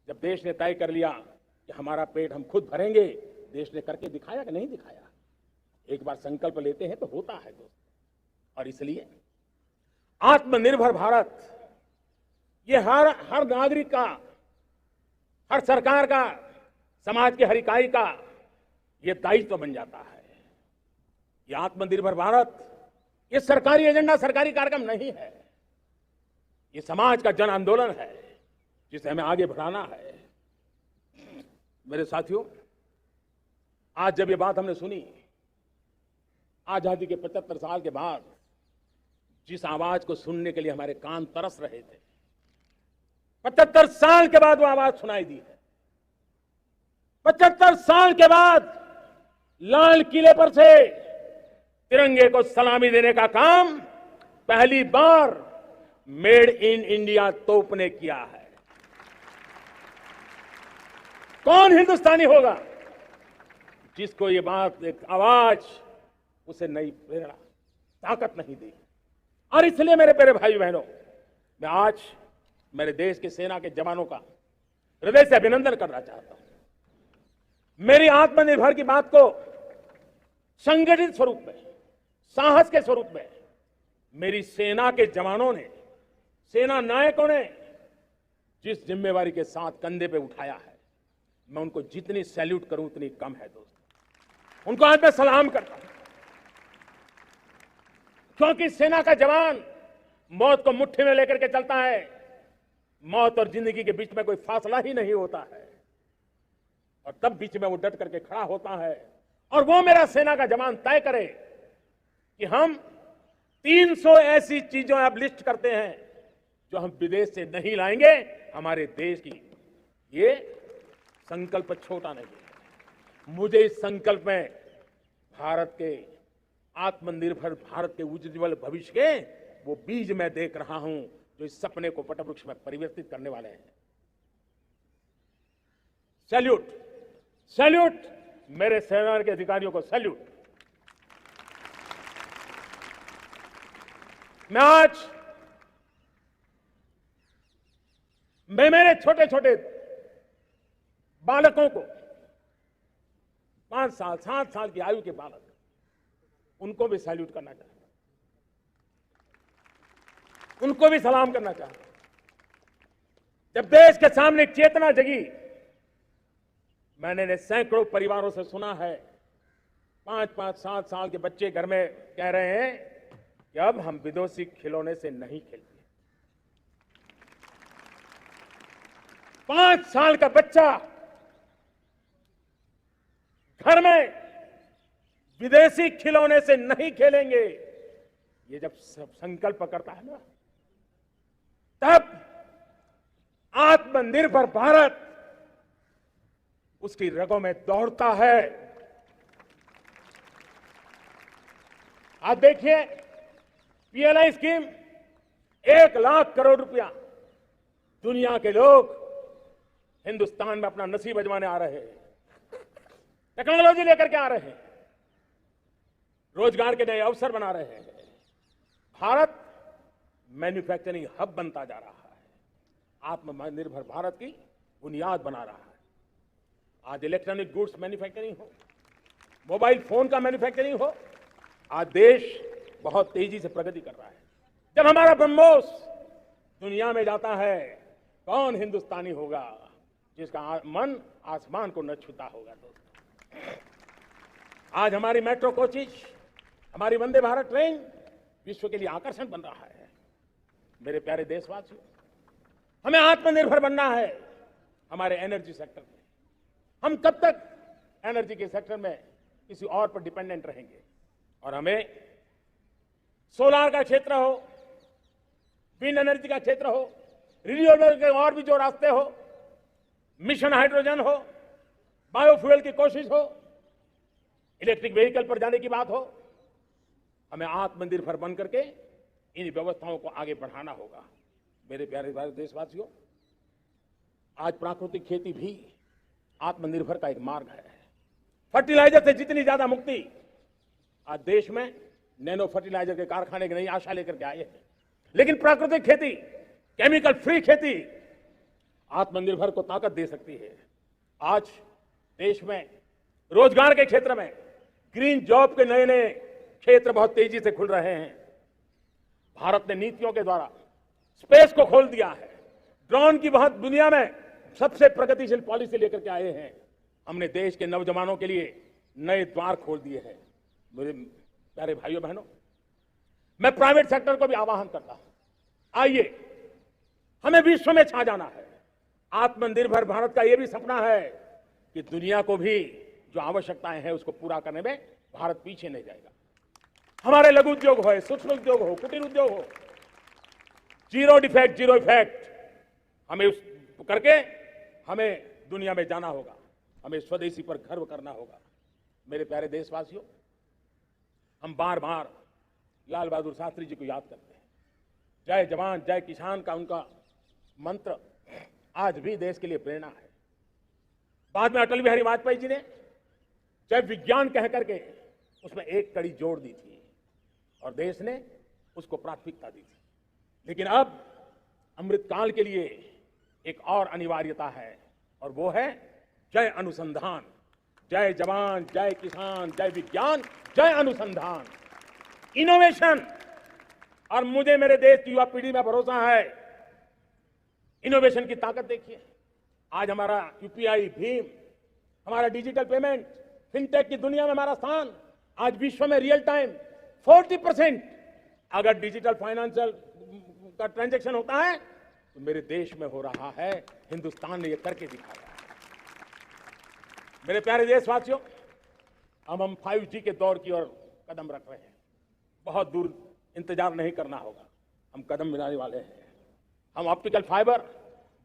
S1: जब देश ने तय कर लिया कि हमारा पेट हम खुद भरेंगे, देश ने करके दिखाया कि नहीं दिखाया? एक बार संकल्प लेते हैं तो होता है दोस्त। और इसलिए आत्मनिर्भर भारत, ये हर नागरिक का, हर सरकार का, समाज के हर इकाई का ये दायित्व बन जाता है। ये आत्मनिर्भर भारत, ये सरकारी एजेंडा, सरकारी कार्यक्रम नहीं है। ये समाज का जन आंदोलन है जिसे हमें आगे बढ़ाना है। मेरे साथियों, आज जब ये बात हमने सुनी, आजादी के 75 साल के बाद जिस आवाज को सुनने के लिए हमारे कान तरस रहे थे, 75 साल के बाद वो आवाज सुनाई दी है। 75 साल के बाद लाल किले पर से तिरंगे को सलामी देने का काम पहली बार मेड इन इंडिया तोप ने किया है। कौन हिंदुस्तानी होगा जिसको ये बात, एक आवाज उसे नई प्रेरणा, ताकत नहीं दी। और इसलिए मेरे प्यारे भाई बहनों, मैं आज मेरे देश के सेना के जवानों का हृदय से अभिनंदन करना चाहता हूं। मेरी आत्मनिर्भर की बात को संगठित स्वरूप में, साहस के स्वरूप में मेरी सेना के जवानों ने, सेना नायकों ने जिस जिम्मेवारी के साथ कंधे पे उठाया है, मैं उनको जितनी सैल्यूट करूं उतनी कम है दोस्तों। उनको आज मैं सलाम करता हूं, क्योंकि सेना का जवान मौत को मुट्ठी में लेकर के चलता है। मौत और जिंदगी के बीच में कोई फासला ही नहीं होता है, और तब बीच में वो डट करके खड़ा होता है। और वो मेरा सेना का जवान तय करे कि हम 300 ऐसी चीजों अब लिस्ट करते हैं जो हम विदेश से नहीं लाएंगे, हमारे देश की। ये संकल्प छोटा नहीं है। मुझे इस संकल्प में भारत के आत्मनिर्भर भारत के उज्जवल भविष्य के वो बीज मैं देख रहा हूं, जो इस सपने को वटवृक्ष में परिवर्तित करने वाले हैं। सैल्यूट, सैल्यूट मेरे सेना के अधिकारियों को, सैल्यूट। मैं मेरे छोटे छोटे बालकों को, 5 साल 7 साल की आयु के बालक, उनको भी सैल्यूट करना चाहता हूं, उनको भी सलाम करना चाहता हूं। जब देश के सामने चेतना जगी, मैंने सैकड़ों परिवारों से सुना है, 5-5, 7 साल के बच्चे घर में कह रहे हैं कि अब हम विदेशी खिलौने से नहीं खेलते। 5 साल का बच्चा घर में विदेशी खिलौने से नहीं खेलेंगे, ये जब संकल्प करता है ना, तब आत्मनिर्भर भारत उसकी रगों में दौड़ता है। आप देखिए, पीएलआई स्कीम, 1 लाख करोड़ रुपया दुनिया के लोग हिंदुस्तान में अपना नसीब आजमाने आ रहे हैं, टेक्नोलॉजी लेकर के आ रहे हैं, रोजगार के नए अवसर बना रहे हैं। भारत मैन्युफैक्चरिंग हब बनता जा रहा है, आत्मनिर्भर भारत की बुनियाद बना रहा है। आज इलेक्ट्रॉनिक गुड्स मैन्युफैक्चरिंग हो, मोबाइल फोन का मैन्युफैक्चरिंग हो, आज देश बहुत तेजी से प्रगति कर रहा है। जब हमारा ब्रह्मोस दुनिया में जाता है, कौन हिंदुस्तानी होगा जिसका मन आसमान को न छूता होगा दोस्तों। आज हमारी मेट्रो कोचेज, हमारी वंदे भारत ट्रेन विश्व के लिए आकर्षण बन रहा है। मेरे प्यारे देशवासियों, हमें आत्मनिर्भर बनना है हमारे एनर्जी सेक्टर में। हम कब तक एनर्जी के सेक्टर में किसी और पर डिपेंडेंट रहेंगे? और हमें सोलार का क्षेत्र हो, विंड एनर्जी का क्षेत्र हो, रिन्यूएबल के और भी जो रास्ते हो, मिशन हाइड्रोजन हो, बायोफ्यूल की कोशिश हो, इलेक्ट्रिक व्हीकल पर जाने की बात हो, हमें आत्मनिर्भर बन करके इन व्यवस्थाओं को आगे बढ़ाना होगा। मेरे प्यारे देशवासियों, आज प्राकृतिक खेती भी आत्मनिर्भर का एक मार्ग है। फर्टिलाइजर से जितनी ज्यादा मुक्ति, आज देश में नैनो फर्टिलाइजर के कारखाने की नई आशा लेकर के आए हैं। लेकिन प्राकृतिक खेती, केमिकल फ्री खेती आत्मनिर्भर को ताकत दे सकती है। आज देश में रोजगार के क्षेत्र में ग्रीन जॉब के नए नए क्षेत्र बहुत तेजी से खुल रहे हैं। भारत ने नीतियों के द्वारा स्पेस को खोल दिया है। ड्रोन की बहुत दुनिया में सबसे प्रगतिशील पॉलिसी लेकर के आए हैं। हमने देश के नौजवानों के लिए नए द्वार खोल दिए हैं। मेरे प्यारे भाइयों बहनों, मैं प्राइवेट सेक्टर को भी आह्वान करता हूं, आइए हमें विश्व में छा जाना है। आत्मनिर्भर भारत का यह भी सपना है कि दुनिया को भी जो आवश्यकताएं हैं उसको पूरा करने में भारत पीछे नहीं जाएगा। हमारे लघु उद्योग हो, सूक्ष्म उद्योग हो, कुटीर उद्योग हो, जीरो डिफेक्ट जीरो इफेक्ट हमें उस करके हमें दुनिया में जाना होगा। हमें स्वदेशी पर गर्व करना होगा। मेरे प्यारे देशवासियों, हम बार बार लाल बहादुर शास्त्री जी को याद करते हैं। जय जवान जय किसान का उनका मंत्र आज भी देश के लिए प्रेरणा है। बाद में अटल बिहारी वाजपेयी जी ने जय विज्ञान कह करके उसमें एक कड़ी जोड़ दी थी और देश ने उसको प्राथमिकता दी थी। लेकिन अब अमृतकाल के लिए एक और अनिवार्यता है और वो है जय अनुसंधान। जय जवान जय किसान जय विज्ञान जय अनुसंधान, इनोवेशन। और मुझे मेरे देश की युवा पीढ़ी में भरोसा है, इनोवेशन की ताकत देखिए। आज हमारा यूपीआई, भीम, हमारा डिजिटल पेमेंट, फिनटेक की दुनिया में हमारा स्थान, आज विश्व में रियल टाइम 40% अगर डिजिटल फाइनेंशियल का ट्रांजैक्शन होता है तो मेरे देश में हो रहा है। हिंदुस्तान ने यह करके दिखाया। मेरे प्यारे देशवासियों, अब हम 5G के दौर की ओर कदम रख रहे हैं। बहुत दूर इंतजार नहीं करना होगा, हम कदम मिलाने वाले हैं। हम ऑप्टिकल फाइबर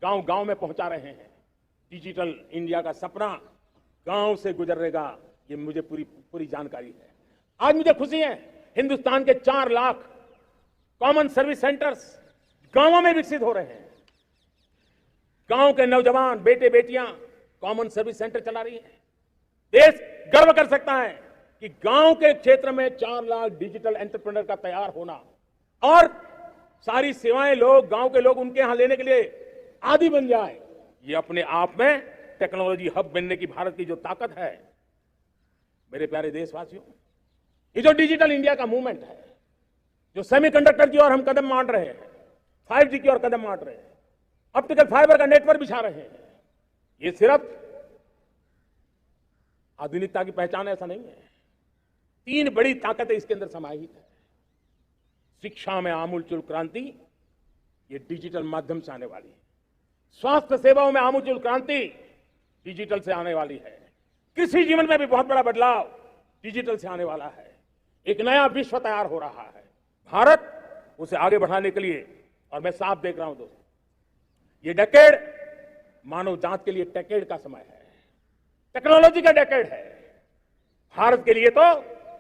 S1: गांव गांव में पहुंचा रहे हैं। डिजिटल इंडिया का सपना गांव से गुजरेगा, ये मुझे पूरी जानकारी है। आज मुझे खुशी है, हिंदुस्तान के 4 लाख कॉमन सर्विस सेंटर्स गांवों में विकसित हो रहे हैं। गांव के नौजवान बेटे बेटियां कॉमन सर्विस सेंटर चला रही है। देश गर्व कर सकता है कि गांव के क्षेत्र में 4 लाख डिजिटल एंटरप्रेन्योर का तैयार होना और सारी सेवाएं लोग, गांव के लोग उनके यहां लेने के लिए आदी बन जाए, ये अपने आप में टेक्नोलॉजी हब बनने की भारत की जो ताकत है। मेरे प्यारे देशवासियों, ये जो डिजिटल इंडिया का मूवमेंट है, जो सेमीकंडक्टर की ओर हम कदम मार रहे हैं, 5G की ओर कदम मार रहे हैं, ऑप्टिकल फाइबर का नेटवर्क बिछा रहे हैं, ये सिर्फ आधुनिकता की पहचान ऐसा नहीं है। 3 बड़ी ताकतें इसके अंदर समाहित है। शिक्षा में आमूलचूल क्रांति, ये डिजिटल माध्यम से आने वाली है। स्वास्थ्य सेवाओं में आमूलचूल क्रांति डिजिटल से आने वाली है। कृषि जीवन में भी बहुत बड़ा बदलाव डिजिटल से आने वाला है। एक नया विश्व तैयार हो रहा है। भारत उसे आगे बढ़ाने के लिए, और मैं साफ देख रहा हूं दोस्तों, ये डेकेड मानव जात के लिए टेकेड का समय है, टेक्नोलॉजी का डेकेड है। भारत के लिए तो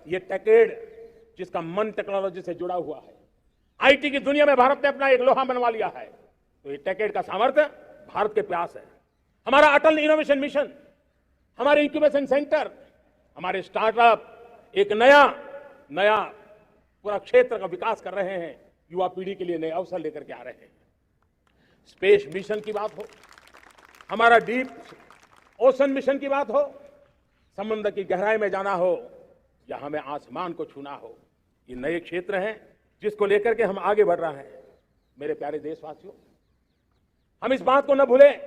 S1: ये टेकेड, जिसका मन टेक्नोलॉजी से जुड़ा हुआ है, आईटी की दुनिया में भारत ने अपना एक लोहा बनवा लिया है, तो ये टेकेड का सामर्थ्य भारत के प्यास है। हमारा अटल इनोवेशन मिशन, हमारे इंक्यूबेशन सेंटर, हमारे स्टार्टअप एक नया पूरा क्षेत्र का विकास कर रहे हैं। युवा पीढ़ी के लिए नए अवसर लेकर के आ रहे हैं। स्पेस मिशन की बात हो, हमारा डीप ओशन मिशन की बात हो, समुद्र की गहराई में जाना हो या हमें आसमान को छूना हो, ये नए क्षेत्र हैं जिसको लेकर के हम आगे बढ़ रहे हैं। मेरे प्यारे देशवासियों, हम इस बात को न भूलें,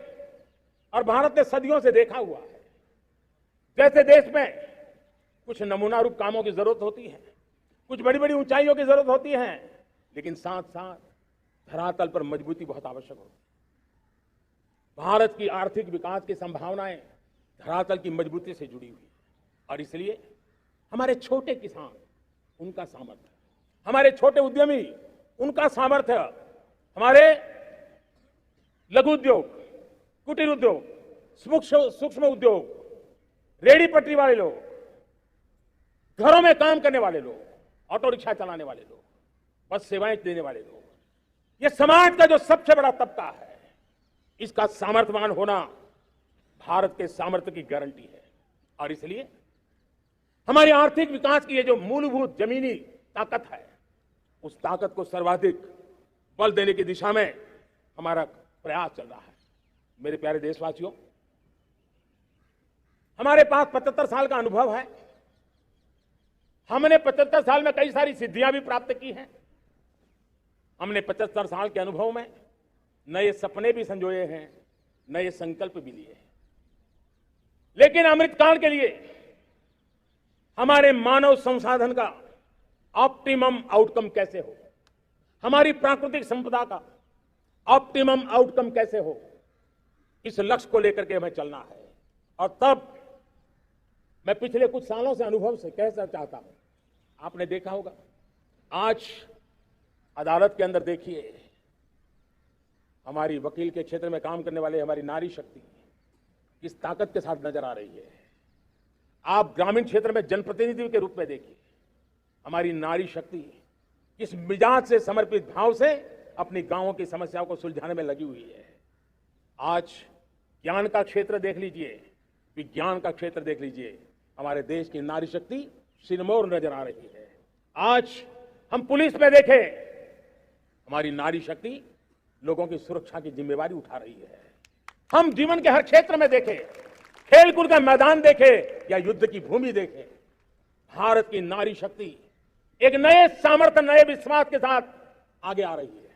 S1: और भारत ने सदियों से देखा हुआ है, जैसे देश में कुछ नमूना रूप कामों की जरूरत होती है, कुछ बड़ी बड़ी ऊंचाइयों की जरूरत होती है, लेकिन साथ साथ धरातल पर मजबूती बहुत आवश्यक होती है। भारत की आर्थिक विकास की संभावनाएं धरातल की मजबूती से जुड़ी हुई है, और इसलिए हमारे छोटे किसान, उनका सामर्थ्य, हमारे छोटे उद्यमी, उनका सामर्थ्य, हमारे लघु उद्योग, कुटीर उद्योग, सूक्ष्म उद्योग, रेहड़ी पटरी वाले लोग, घरों में काम करने वाले लोग, ऑटो रिक्शा चलाने वाले लोग, बस सेवाएं देने वाले लोग, ये समाज का जो सबसे बड़ा तबका है, इसका सामर्थ्यवान होना भारत के सामर्थ्य की गारंटी है। और इसलिए हमारे आर्थिक विकास की ये जो मूलभूत जमीनी ताकत है, उस ताकत को सर्वाधिक बल देने की दिशा में हमारा प्रयास चल रहा है। मेरे प्यारे देशवासियों, हमारे पास 75 साल का अनुभव है। हमने 75 साल में कई सारी सिद्धियां भी प्राप्त की हैं। हमने 75 साल के अनुभव में नए सपने भी संजोए हैं, नए संकल्प भी लिए हैं। लेकिन अमृतकाल के लिए हमारे मानव संसाधन का ऑप्टिमम आउटकम कैसे हो, हमारी प्राकृतिक संपदा का ऑप्टिमम आउटकम कैसे हो, इस लक्ष्य को लेकर के हमें चलना है। और तब मैं पिछले कुछ सालों से अनुभव से कहना चाहता हूं, आपने देखा होगा आज अदालत के अंदर देखिए, हमारी वकील के क्षेत्र में काम करने वाले हमारी नारी शक्ति किस ताकत के साथ नजर आ रही है। आप ग्रामीण क्षेत्र में जनप्रतिनिधि के रूप में देखिए, हमारी नारी शक्ति किस मिजाज से, समर्पित भाव से अपनी गांवों की समस्याओं को सुलझाने में लगी हुई है। आज ज्ञान का क्षेत्र देख लीजिए, विज्ञान का क्षेत्र देख लीजिए, हमारे देश की नारी शक्ति सिरमौर नजर आ रही है। आज हम पुलिस में देखें, हमारी नारी शक्ति लोगों की सुरक्षा की जिम्मेवारी उठा रही है। हम जीवन के हर क्षेत्र में देखें, खेलकूद का मैदान देखें या युद्ध की भूमि देखें, भारत की नारी शक्ति एक नए सामर्थ्य, नए विश्वास के साथ आगे आ रही है।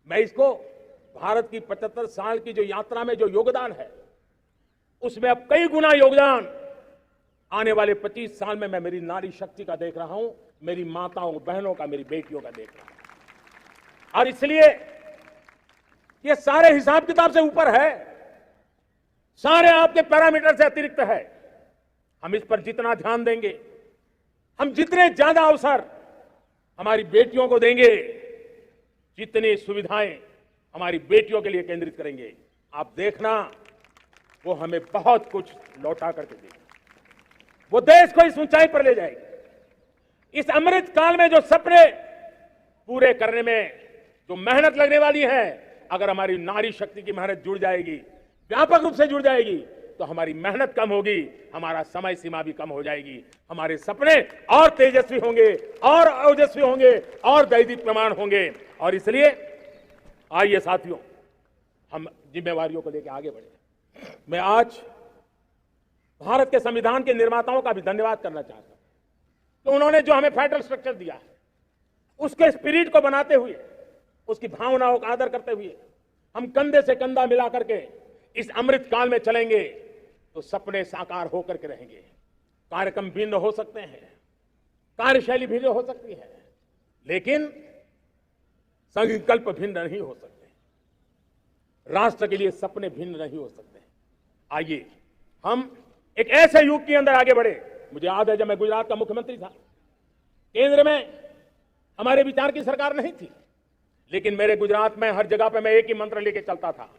S1: मैं इसको भारत की 75 साल की जो यात्रा में जो योगदान है, उसमें अब कई गुना योगदान आने वाले 25 साल में मैं मेरी नारी शक्ति का देख रहा हूं, मेरी माताओं बहनों का, मेरी बेटियों का देख रहा हूं। और इसलिए ये सारे हिसाब किताब से ऊपर है, सारे आपके पैरामीटर से अतिरिक्त है। हम इस पर जितना ध्यान देंगे, हम जितने ज्यादा अवसर हमारी बेटियों को देंगे, जितनी सुविधाएं हमारी बेटियों के लिए केंद्रित करेंगे, आप देखना वो हमें बहुत कुछ लौटा करके देगी, वो देश को इस ऊंचाई पर ले जाएगी। इस अमृत काल में जो सपने पूरे करने में जो मेहनत लगने वाली है, अगर हमारी नारी शक्ति की मेहनत जुड़ जाएगी, व्यापक रूप से जुड़ जाएगी, तो हमारी मेहनत कम होगी, हमारा समय सीमा भी कम हो जाएगी, हमारे सपने और तेजस्वी होंगे, और ओजस्वी होंगे, और दैदीप्यमान होंगे। और इसलिए आइए साथियों, हम जिम्मेवारियों को लेकर आगे बढ़े। मैं आज भारत के संविधान के निर्माताओं का भी धन्यवाद करना चाहता हूं, तो उन्होंने जो हमें फेडरल स्ट्रक्चर दिया है, उसके स्पिरिट को बनाते हुए, उसकी भावनाओं का आदर करते हुए हम कंधे से कंधा मिला करके इस अमृत काल में चलेंगे, तो सपने साकार होकर के रहेंगे। कार्यक्रम भिन्न हो सकते हैं, कार्यशैली भिन्न हो सकती है, लेकिन संकल्प भिन्न नहीं हो सकते। राष्ट्र के लिए सपने भिन्न नहीं हो सकते। आइए हम एक ऐसे युग के अंदर आगे बढ़े। मुझे याद है, जब मैं गुजरात का मुख्यमंत्री था, केंद्र में हमारे विचार की सरकार नहीं थी, लेकिन मेरे गुजरात में हर जगह पे मैं एक ही मंत्र लेके चलता था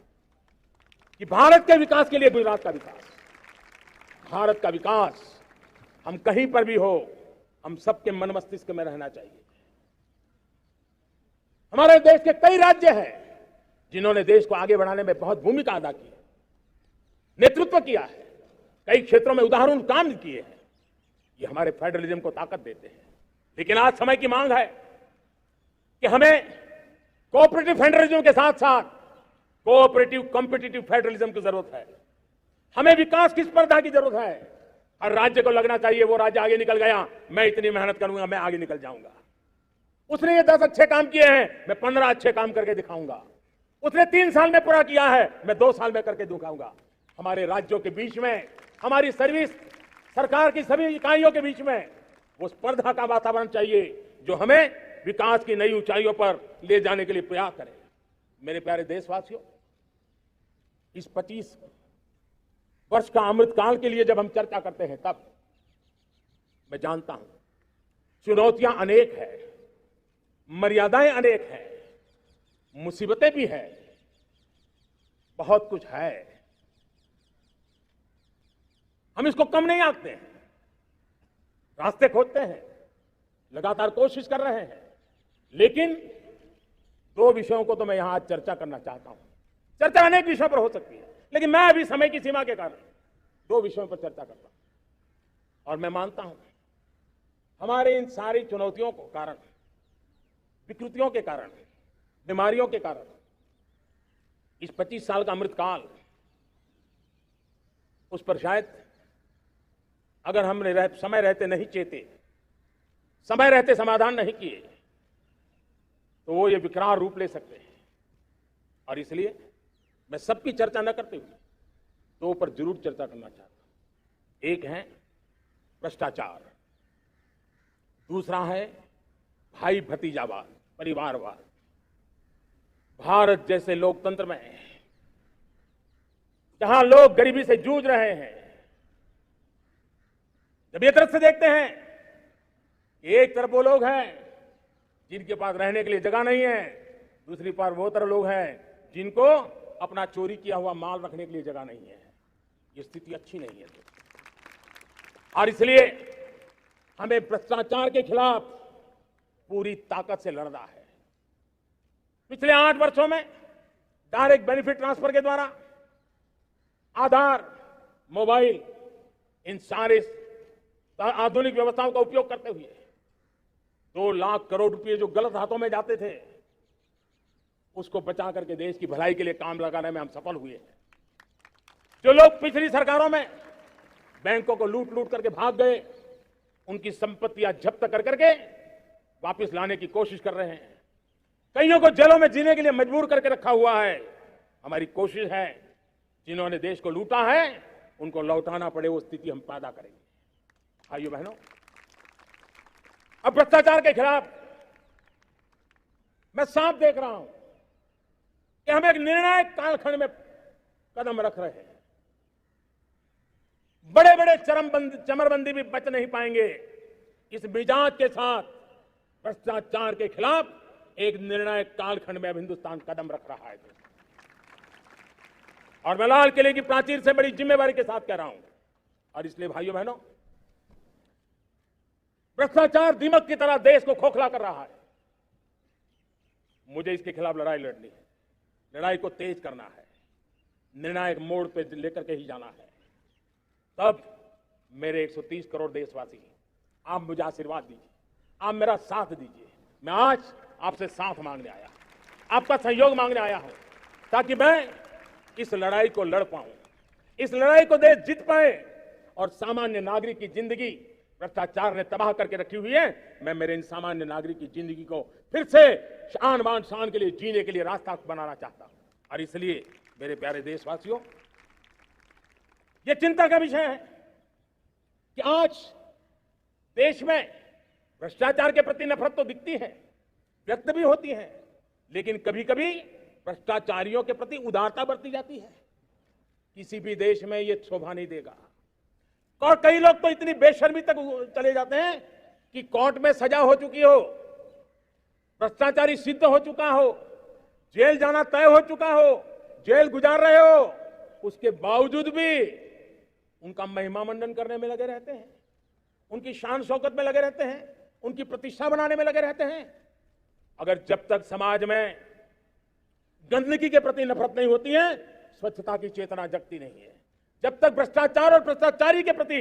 S1: कि भारत के विकास के लिए गुजरात का विकास, भारत का विकास हम कहीं पर भी हो, हम सबके मन मस्तिष्क में रहना चाहिए। हमारे देश के कई राज्य हैं जिन्होंने देश को आगे बढ़ाने में बहुत भूमिका अदा की है, नेतृत्व किया है, कई क्षेत्रों में उदाहरण काम किए हैं। ये हमारे फेडरलिज्म को ताकत देते हैं। लेकिन आज समय की मांग है कि हमें कोऑपरेटिव फेडरलिज्म के साथ साथ कोऑपरेटिव कॉम्पिटिटिव फेडरलिज्म की जरूरत है। हमें विकास की स्पर्धा की जरूरत है। हर राज्य को लगना चाहिए वो राज्य आगे निकल गया, मैं इतनी मेहनत करूंगा, मैं आगे निकल जाऊंगा। उसने ये 10 अच्छे काम किए हैं, मैं 15 अच्छे काम करके दिखाऊंगा। उसने 3 साल में पूरा किया है, मैं 2 साल में करके दिखाऊंगा। हमारे राज्यों के बीच में, हमारी सर्विस सरकार की सभी इकाइयों के बीच में वो स्पर्धा का वातावरण चाहिए जो हमें विकास की नई ऊंचाइयों पर ले जाने के लिए प्रयास करे। मेरे प्यारे देशवासियों, इस 25 वर्ष का अमृतकाल के लिए जब हम चर्चा करते हैं, तब मैं जानता हूं चुनौतियां अनेक है, मर्यादाएं अनेक हैं, मुसीबतें भी हैं, बहुत कुछ है। हम इसको कम नहीं आंकते हैं, रास्ते खोजते हैं, लगातार कोशिश कर रहे हैं। लेकिन 2 विषयों को तो मैं यहां आज चर्चा करना चाहता हूं। चर्चा अनेक विषयों पर हो सकती है, लेकिन मैं अभी समय की सीमा के कारण 2 विषयों पर चर्चा करता हूं। और मैं मानता हूं हमारे इन सारी चुनौतियों के कारण, विकृतियों के कारण, बीमारियों के कारण इस 25 साल का अमृतकाल, उस पर शायद अगर हमने समय रहते नहीं चेते, समय रहते समाधान नहीं किए, तो वो ये विकराल रूप ले सकते हैं। और इसलिए मैं सबकी चर्चा न करते हुए 2 पर जरूर चर्चा करना चाहता हूं। एक है भ्रष्टाचार, दूसरा है भाई भतीजावाद, परिवारवाद। भारत जैसे लोकतंत्र में जहां लोग गरीबी से जूझ रहे हैं, जब ये तरफ से देखते हैं कि एक तरफ वो लोग हैं जिनके पास रहने के लिए जगह नहीं है, दूसरी तरफ वो तरह लोग हैं जिनको अपना चोरी किया हुआ माल रखने के लिए जगह नहीं है, ये स्थिति अच्छी नहीं है और इसलिए हमें भ्रष्टाचार के खिलाफ पूरी ताकत से लड़ना है। पिछले 8 वर्षों में डायरेक्ट बेनिफिट ट्रांसफर के द्वारा आधार, मोबाइल, इन सारे आधुनिक व्यवस्थाओं का उपयोग करते हुए 2 लाख करोड़ रुपए जो गलत हाथों में जाते थे उसको बचा करके देश की भलाई के लिए काम लगाने में हम सफल हुए हैं। जो लोग पिछली सरकारों में बैंकों को लूट लूट करके भाग गए, उनकी संपत्तियां जब्त कर करके वापस लाने की कोशिश कर रहे हैं। कईयों को जेलों में जीने के लिए मजबूर करके रखा हुआ है। हमारी कोशिश है जिन्होंने देश को लूटा है उनको लौटाना पड़े, वो स्थिति हम पैदा करेंगे। भाइयों बहनों, अब भ्रष्टाचार के खिलाफ मैं साफ देख रहा हूं कि हम एक निर्णायक कालखंड में कदम रख रहे हैं। बड़े बड़े चमरबंदी भी बच नहीं पाएंगे। इस मिजाज के साथ भ्रष्टाचार के खिलाफ एक निर्णायक कालखंड में अब हिंदुस्तान कदम रख रहा है और मैं लाल किले की प्राचीर से बड़ी जिम्मेवारी के साथ कह रहा हूं। और इसलिए भाइयों बहनों, भ्रष्टाचार दीमक की तरह देश को खोखला कर रहा है। मुझे इसके खिलाफ लड़ाई लड़नी है, लड़ाई को तेज करना है, निर्णायक मोड़ पे लेकर के ही जाना है। तब मेरे 130 करोड़ देशवासी, आप मुझे आशीर्वाद दीजिए, आप मेरा साथ दीजिए। मैं आज आपसे साथ मांगने आया, आपका सहयोग मांगने आया हूं ताकि मैं इस लड़ाई को लड़ पाऊं, इस लड़ाई को देश जीत पाए और सामान्य नागरिक की जिंदगी भ्रष्टाचार ने तबाह करके रखी हुई है। मैं मेरे इन सामान्य नागरिक की जिंदगी को फिर से शान बान शान के लिए जीने के लिए रास्ता बनाना चाहता हूं। और इसलिए मेरे प्यारे देशवासियों, ये चिंता का विषय है कि आज देश में भ्रष्टाचार के प्रति नफरत तो दिखती है, व्यक्त भी होती है, लेकिन कभी कभी भ्रष्टाचारियों के प्रति उदारता बरती जाती है। किसी भी देश में ये शोभा नहीं देगा। और कई लोग तो इतनी बेशर्मी तक चले जाते हैं कि कोर्ट में सजा हो चुकी हो, भ्रष्टाचारी सिद्ध हो चुका हो, जेल जाना तय हो चुका हो, जेल गुजार रहे हो, उसके बावजूद भी उनका महिमा मंडन करने में लगे रहते हैं, उनकी शान शौकत में लगे रहते हैं, उनकी प्रतिष्ठा बनाने में लगे रहते हैं। अगर जब तक समाज में गंदगी के प्रति नफरत नहीं होती है, स्वच्छता की चेतना जगती नहीं है। जब तक भ्रष्टाचार और भ्रष्टाचारी के प्रति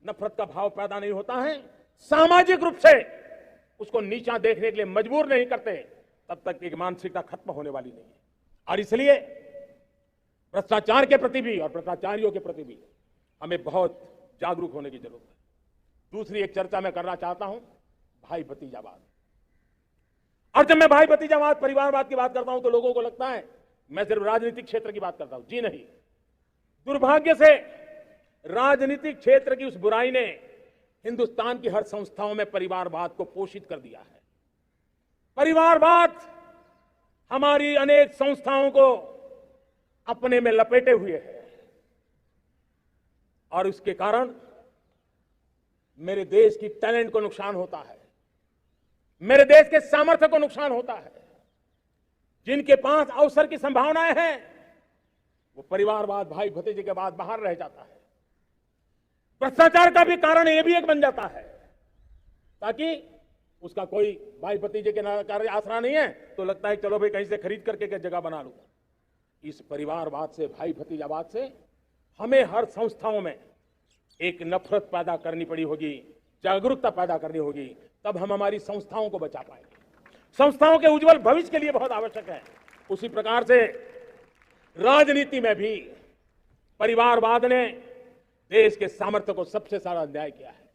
S1: नफरत का भाव पैदा नहीं होता है, सामाजिक रूप से उसको नीचा देखने के लिए मजबूर नहीं करते, तब तक एक मानसिकता खत्म होने वाली नहीं है। और इसलिए भ्रष्टाचार के प्रति भी और भ्रष्टाचारियों के प्रति भी हमें बहुत जागरूक होने की जरूरत है। दूसरी एक चर्चा मैं करना चाहता हूं, भाई भतीजावाद। और जब मैं भाई भतीजावाद, परिवारवाद की बात करता हूं तो लोगों को लगता है मैं सिर्फ राजनीतिक क्षेत्र की बात करता हूं। जी नहीं, दुर्भाग्य से राजनीतिक क्षेत्र की उस बुराई ने हिंदुस्तान की हर संस्थाओं में परिवारवाद को पोषित कर दिया है। परिवारवाद हमारी अनेक संस्थाओं को अपने में लपेटे हुए है और उसके कारण मेरे देश की टैलेंट को नुकसान होता है, मेरे देश के सामर्थ्य को नुकसान होता है। जिनके पास अवसर की संभावनाएं हैं वो परिवारवाद, भाई भतीजे के बाद बाहर रह जाता है। भ्रष्टाचार का भी कारण यह भी एक बन जाता है ताकि उसका कोई भाई भतीजे के कार्य आसरा नहीं है तो लगता है चलो भाई कहीं से खरीद करके जगह बना लूंगा। इस परिवारवाद से, भाई भतीजावाद से हमें हर संस्थाओं में एक नफरत पैदा करनी पड़ी होगी, जागरूकता पैदा करनी होगी, तब हम हमारी संस्थाओं को बचा पाएंगे। संस्थाओं के उज्जवल भविष्य के लिए बहुत आवश्यक है। उसी प्रकार से राजनीति में भी परिवारवाद ने देश के सामर्थ्य को सबसे सारा अन्याय किया है।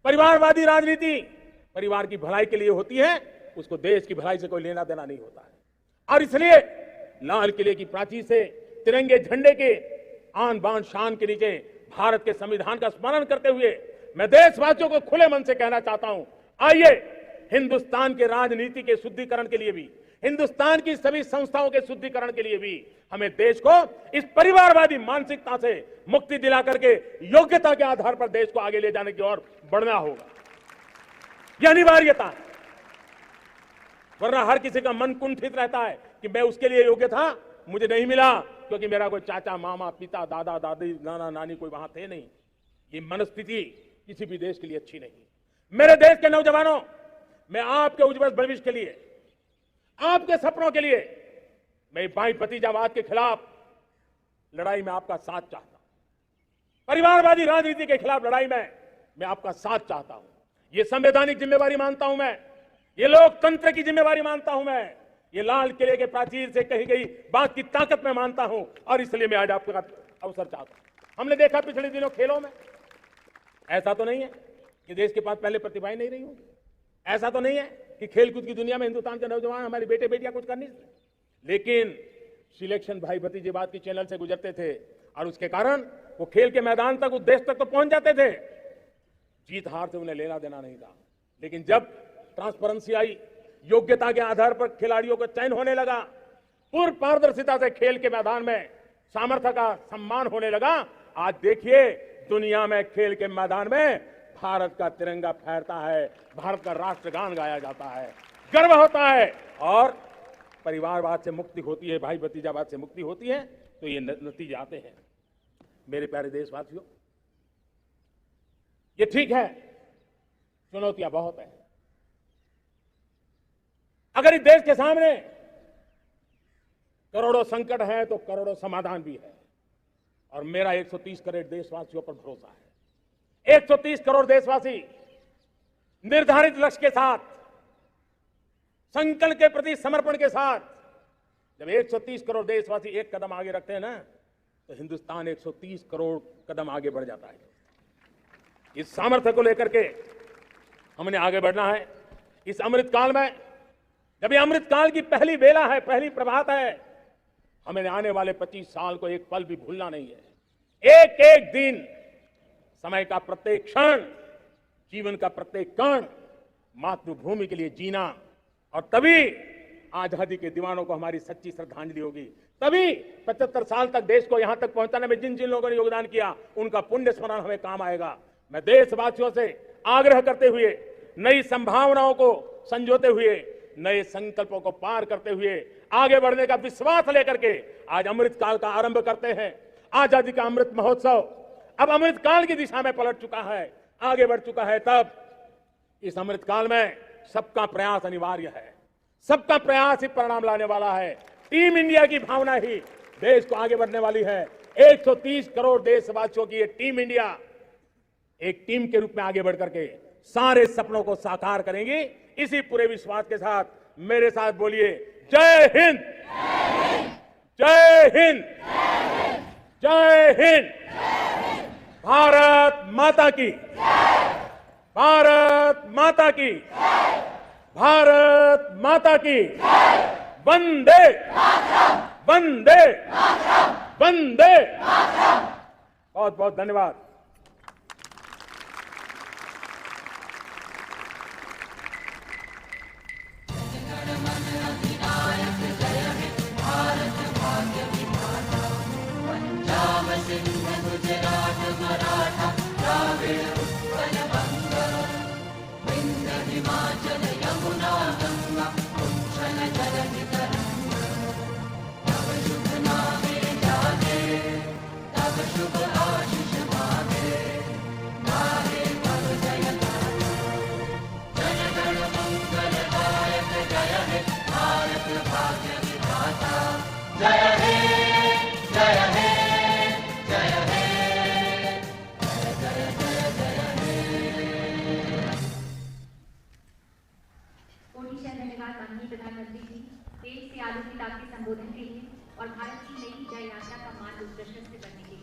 S1: परिवारवादी राजनीति परिवार की भलाई के लिए होती है, उसको देश की भलाई से कोई लेना देना नहीं होता है। और इसलिए लाल किले की प्राचीर से तिरंगे झंडे के आन बान शान के नीचे भारत के संविधान का स्मरण करते हुए मैं देशवासियों को खुले मन से कहना चाहता हूं, आइए हिंदुस्तान के राजनीति के शुद्धिकरण के लिए भी, हिंदुस्तान की सभी संस्थाओं के शुद्धिकरण के लिए भी हमें देश को इस परिवारवादी मानसिकता से मुक्ति दिला करके योग्यता के आधार पर देश को आगे ले जाने की ओर बढ़ना होगा। यह अनिवार्यता है, वरना हर किसी का मन कुंठित रहता है कि मैं उसके लिए योग्य था, मुझे नहीं मिला क्योंकि मेरा कोई चाचा, मामा, पिता, दादा, दादी, नाना, नानी कोई वहां थे नहीं। ये मनस्थिति किसी भी देश के लिए अच्छी नहीं। मेरे देश के नौजवानों, मैं आपके उज्जवल भविष्य के लिए, आपके सपनों के लिए, मैं भाई भतीजावाद के खिलाफ लड़ाई में आपका साथ चाहता हूं। परिवारवादी राजनीति के खिलाफ लड़ाई में मैं आपका साथ चाहता हूं। ये संवैधानिक जिम्मेवारी मानता हूं मैं, ये लोकतंत्र की जिम्मेवारी मानता हूं मैं, ये लाल किले के प्राचीर से कही गई बात की ताकत में मानता हूं, और इसलिए मैं आज आपका अवसर चाहता हूं। हमने देखा पिछले दिनों खेलों में, ऐसा तो नहीं है कि देश के पास पहले प्रतिभाएं नहीं रही होंगी, ऐसा तो नहीं है कि खेलकूद की दुनिया में हिंदुस्तान के नौजवान, हमारे बेटे बेटियां कुछ कर नहीं सकते, लेकिन सिलेक्शन भाई भतीजेवाद के चैनल से गुजरते थे और उसके कारण वो खेल के मैदान तक, उस देश तक तो पहुंच जाते थे। जीत हार से उन्हें लेना देना नहीं था, लेकिन जब ट्रांसपेरेंसी आई, योग्यता के आधार पर खिलाड़ियों का चयन होने लगा, पूर्ण पारदर्शिता से खेल के मैदान में सामर्थ्य का सम्मान होने लगा, आज देखिए दुनिया में खेल के मैदान में भारत का तिरंगा फहरता है, भारत का राष्ट्रगान गाया जाता है, गर्व होता है और परिवारवाद से मुक्ति होती है, भाई भतीजावाद से मुक्ति होती है, तो ये नतीजे आते हैं। मेरे प्यारे देशवासियों, ये ठीक है, चुनौतियां बहुत है। अगर इस देश के सामने करोड़ों संकट है तो करोड़ों समाधान भी है, और मेरा 130 करोड़ देशवासियों पर भरोसा है। 130 करोड़ देशवासी निर्धारित लक्ष्य के साथ, संकल्प के प्रति समर्पण के साथ, जब 130 करोड़ देशवासी एक कदम आगे रखते हैं ना, तो हिंदुस्तान 130 करोड़ कदम आगे बढ़ जाता है। इस सामर्थ्य को लेकर के हमने आगे बढ़ना है। इस अमृत काल में, जब ये अमृत काल की पहली बेला है, पहली प्रभात है, हमें आने वाले 25 साल को एक पल भी भूलना नहीं है। एक एक दिन, समय का प्रत्येक क्षण, जीवन का प्रत्येक कण मातृभूमि के लिए जीना, और तभी आजादी के दीवानों को हमारी सच्ची श्रद्धांजलि होगी। तभी 75 साल तक देश को यहां तक पहुंचाने में जिन जिन लोगों ने योगदान किया, उनका पुण्य स्मरण हमें काम आएगा। मैं देशवासियों से आग्रह करते हुए, नई संभावनाओं को संजोते हुए, नए संकल्पों को पार करते हुए, आगे बढ़ने का विश्वास लेकर के आज अमृत काल का आरंभ करते हैं। आजादी का अमृत महोत्सव अब अमृत काल की दिशा में पलट चुका है, आगे बढ़ चुका है। तब इस अमृत काल में सबका प्रयास अनिवार्य है, सबका प्रयास ही परिणाम लाने वाला है। टीम इंडिया की भावना ही देश को आगे बढ़ने वाली है। 130 करोड़ देशवासियों की ये टीम इंडिया एक टीम के रूप में आगे बढ़ करके सारे सपनों को साकार करेंगी। इसी पूरे विश्वास के साथ मेरे साथ बोलिए, जय हिंद, जय हिंद, जय हिंद। भारत माता की, भारत माता की, भारत माता की। वंदे वंदे वंदे। बहुत बहुत धन्यवाद।
S2: माननीय प्रधानमंत्री जी, देश से आलू की ताक के संबोधन के लिए और भारत की नई जय यात्रा का मार्ग प्रशस्त करने के लिए।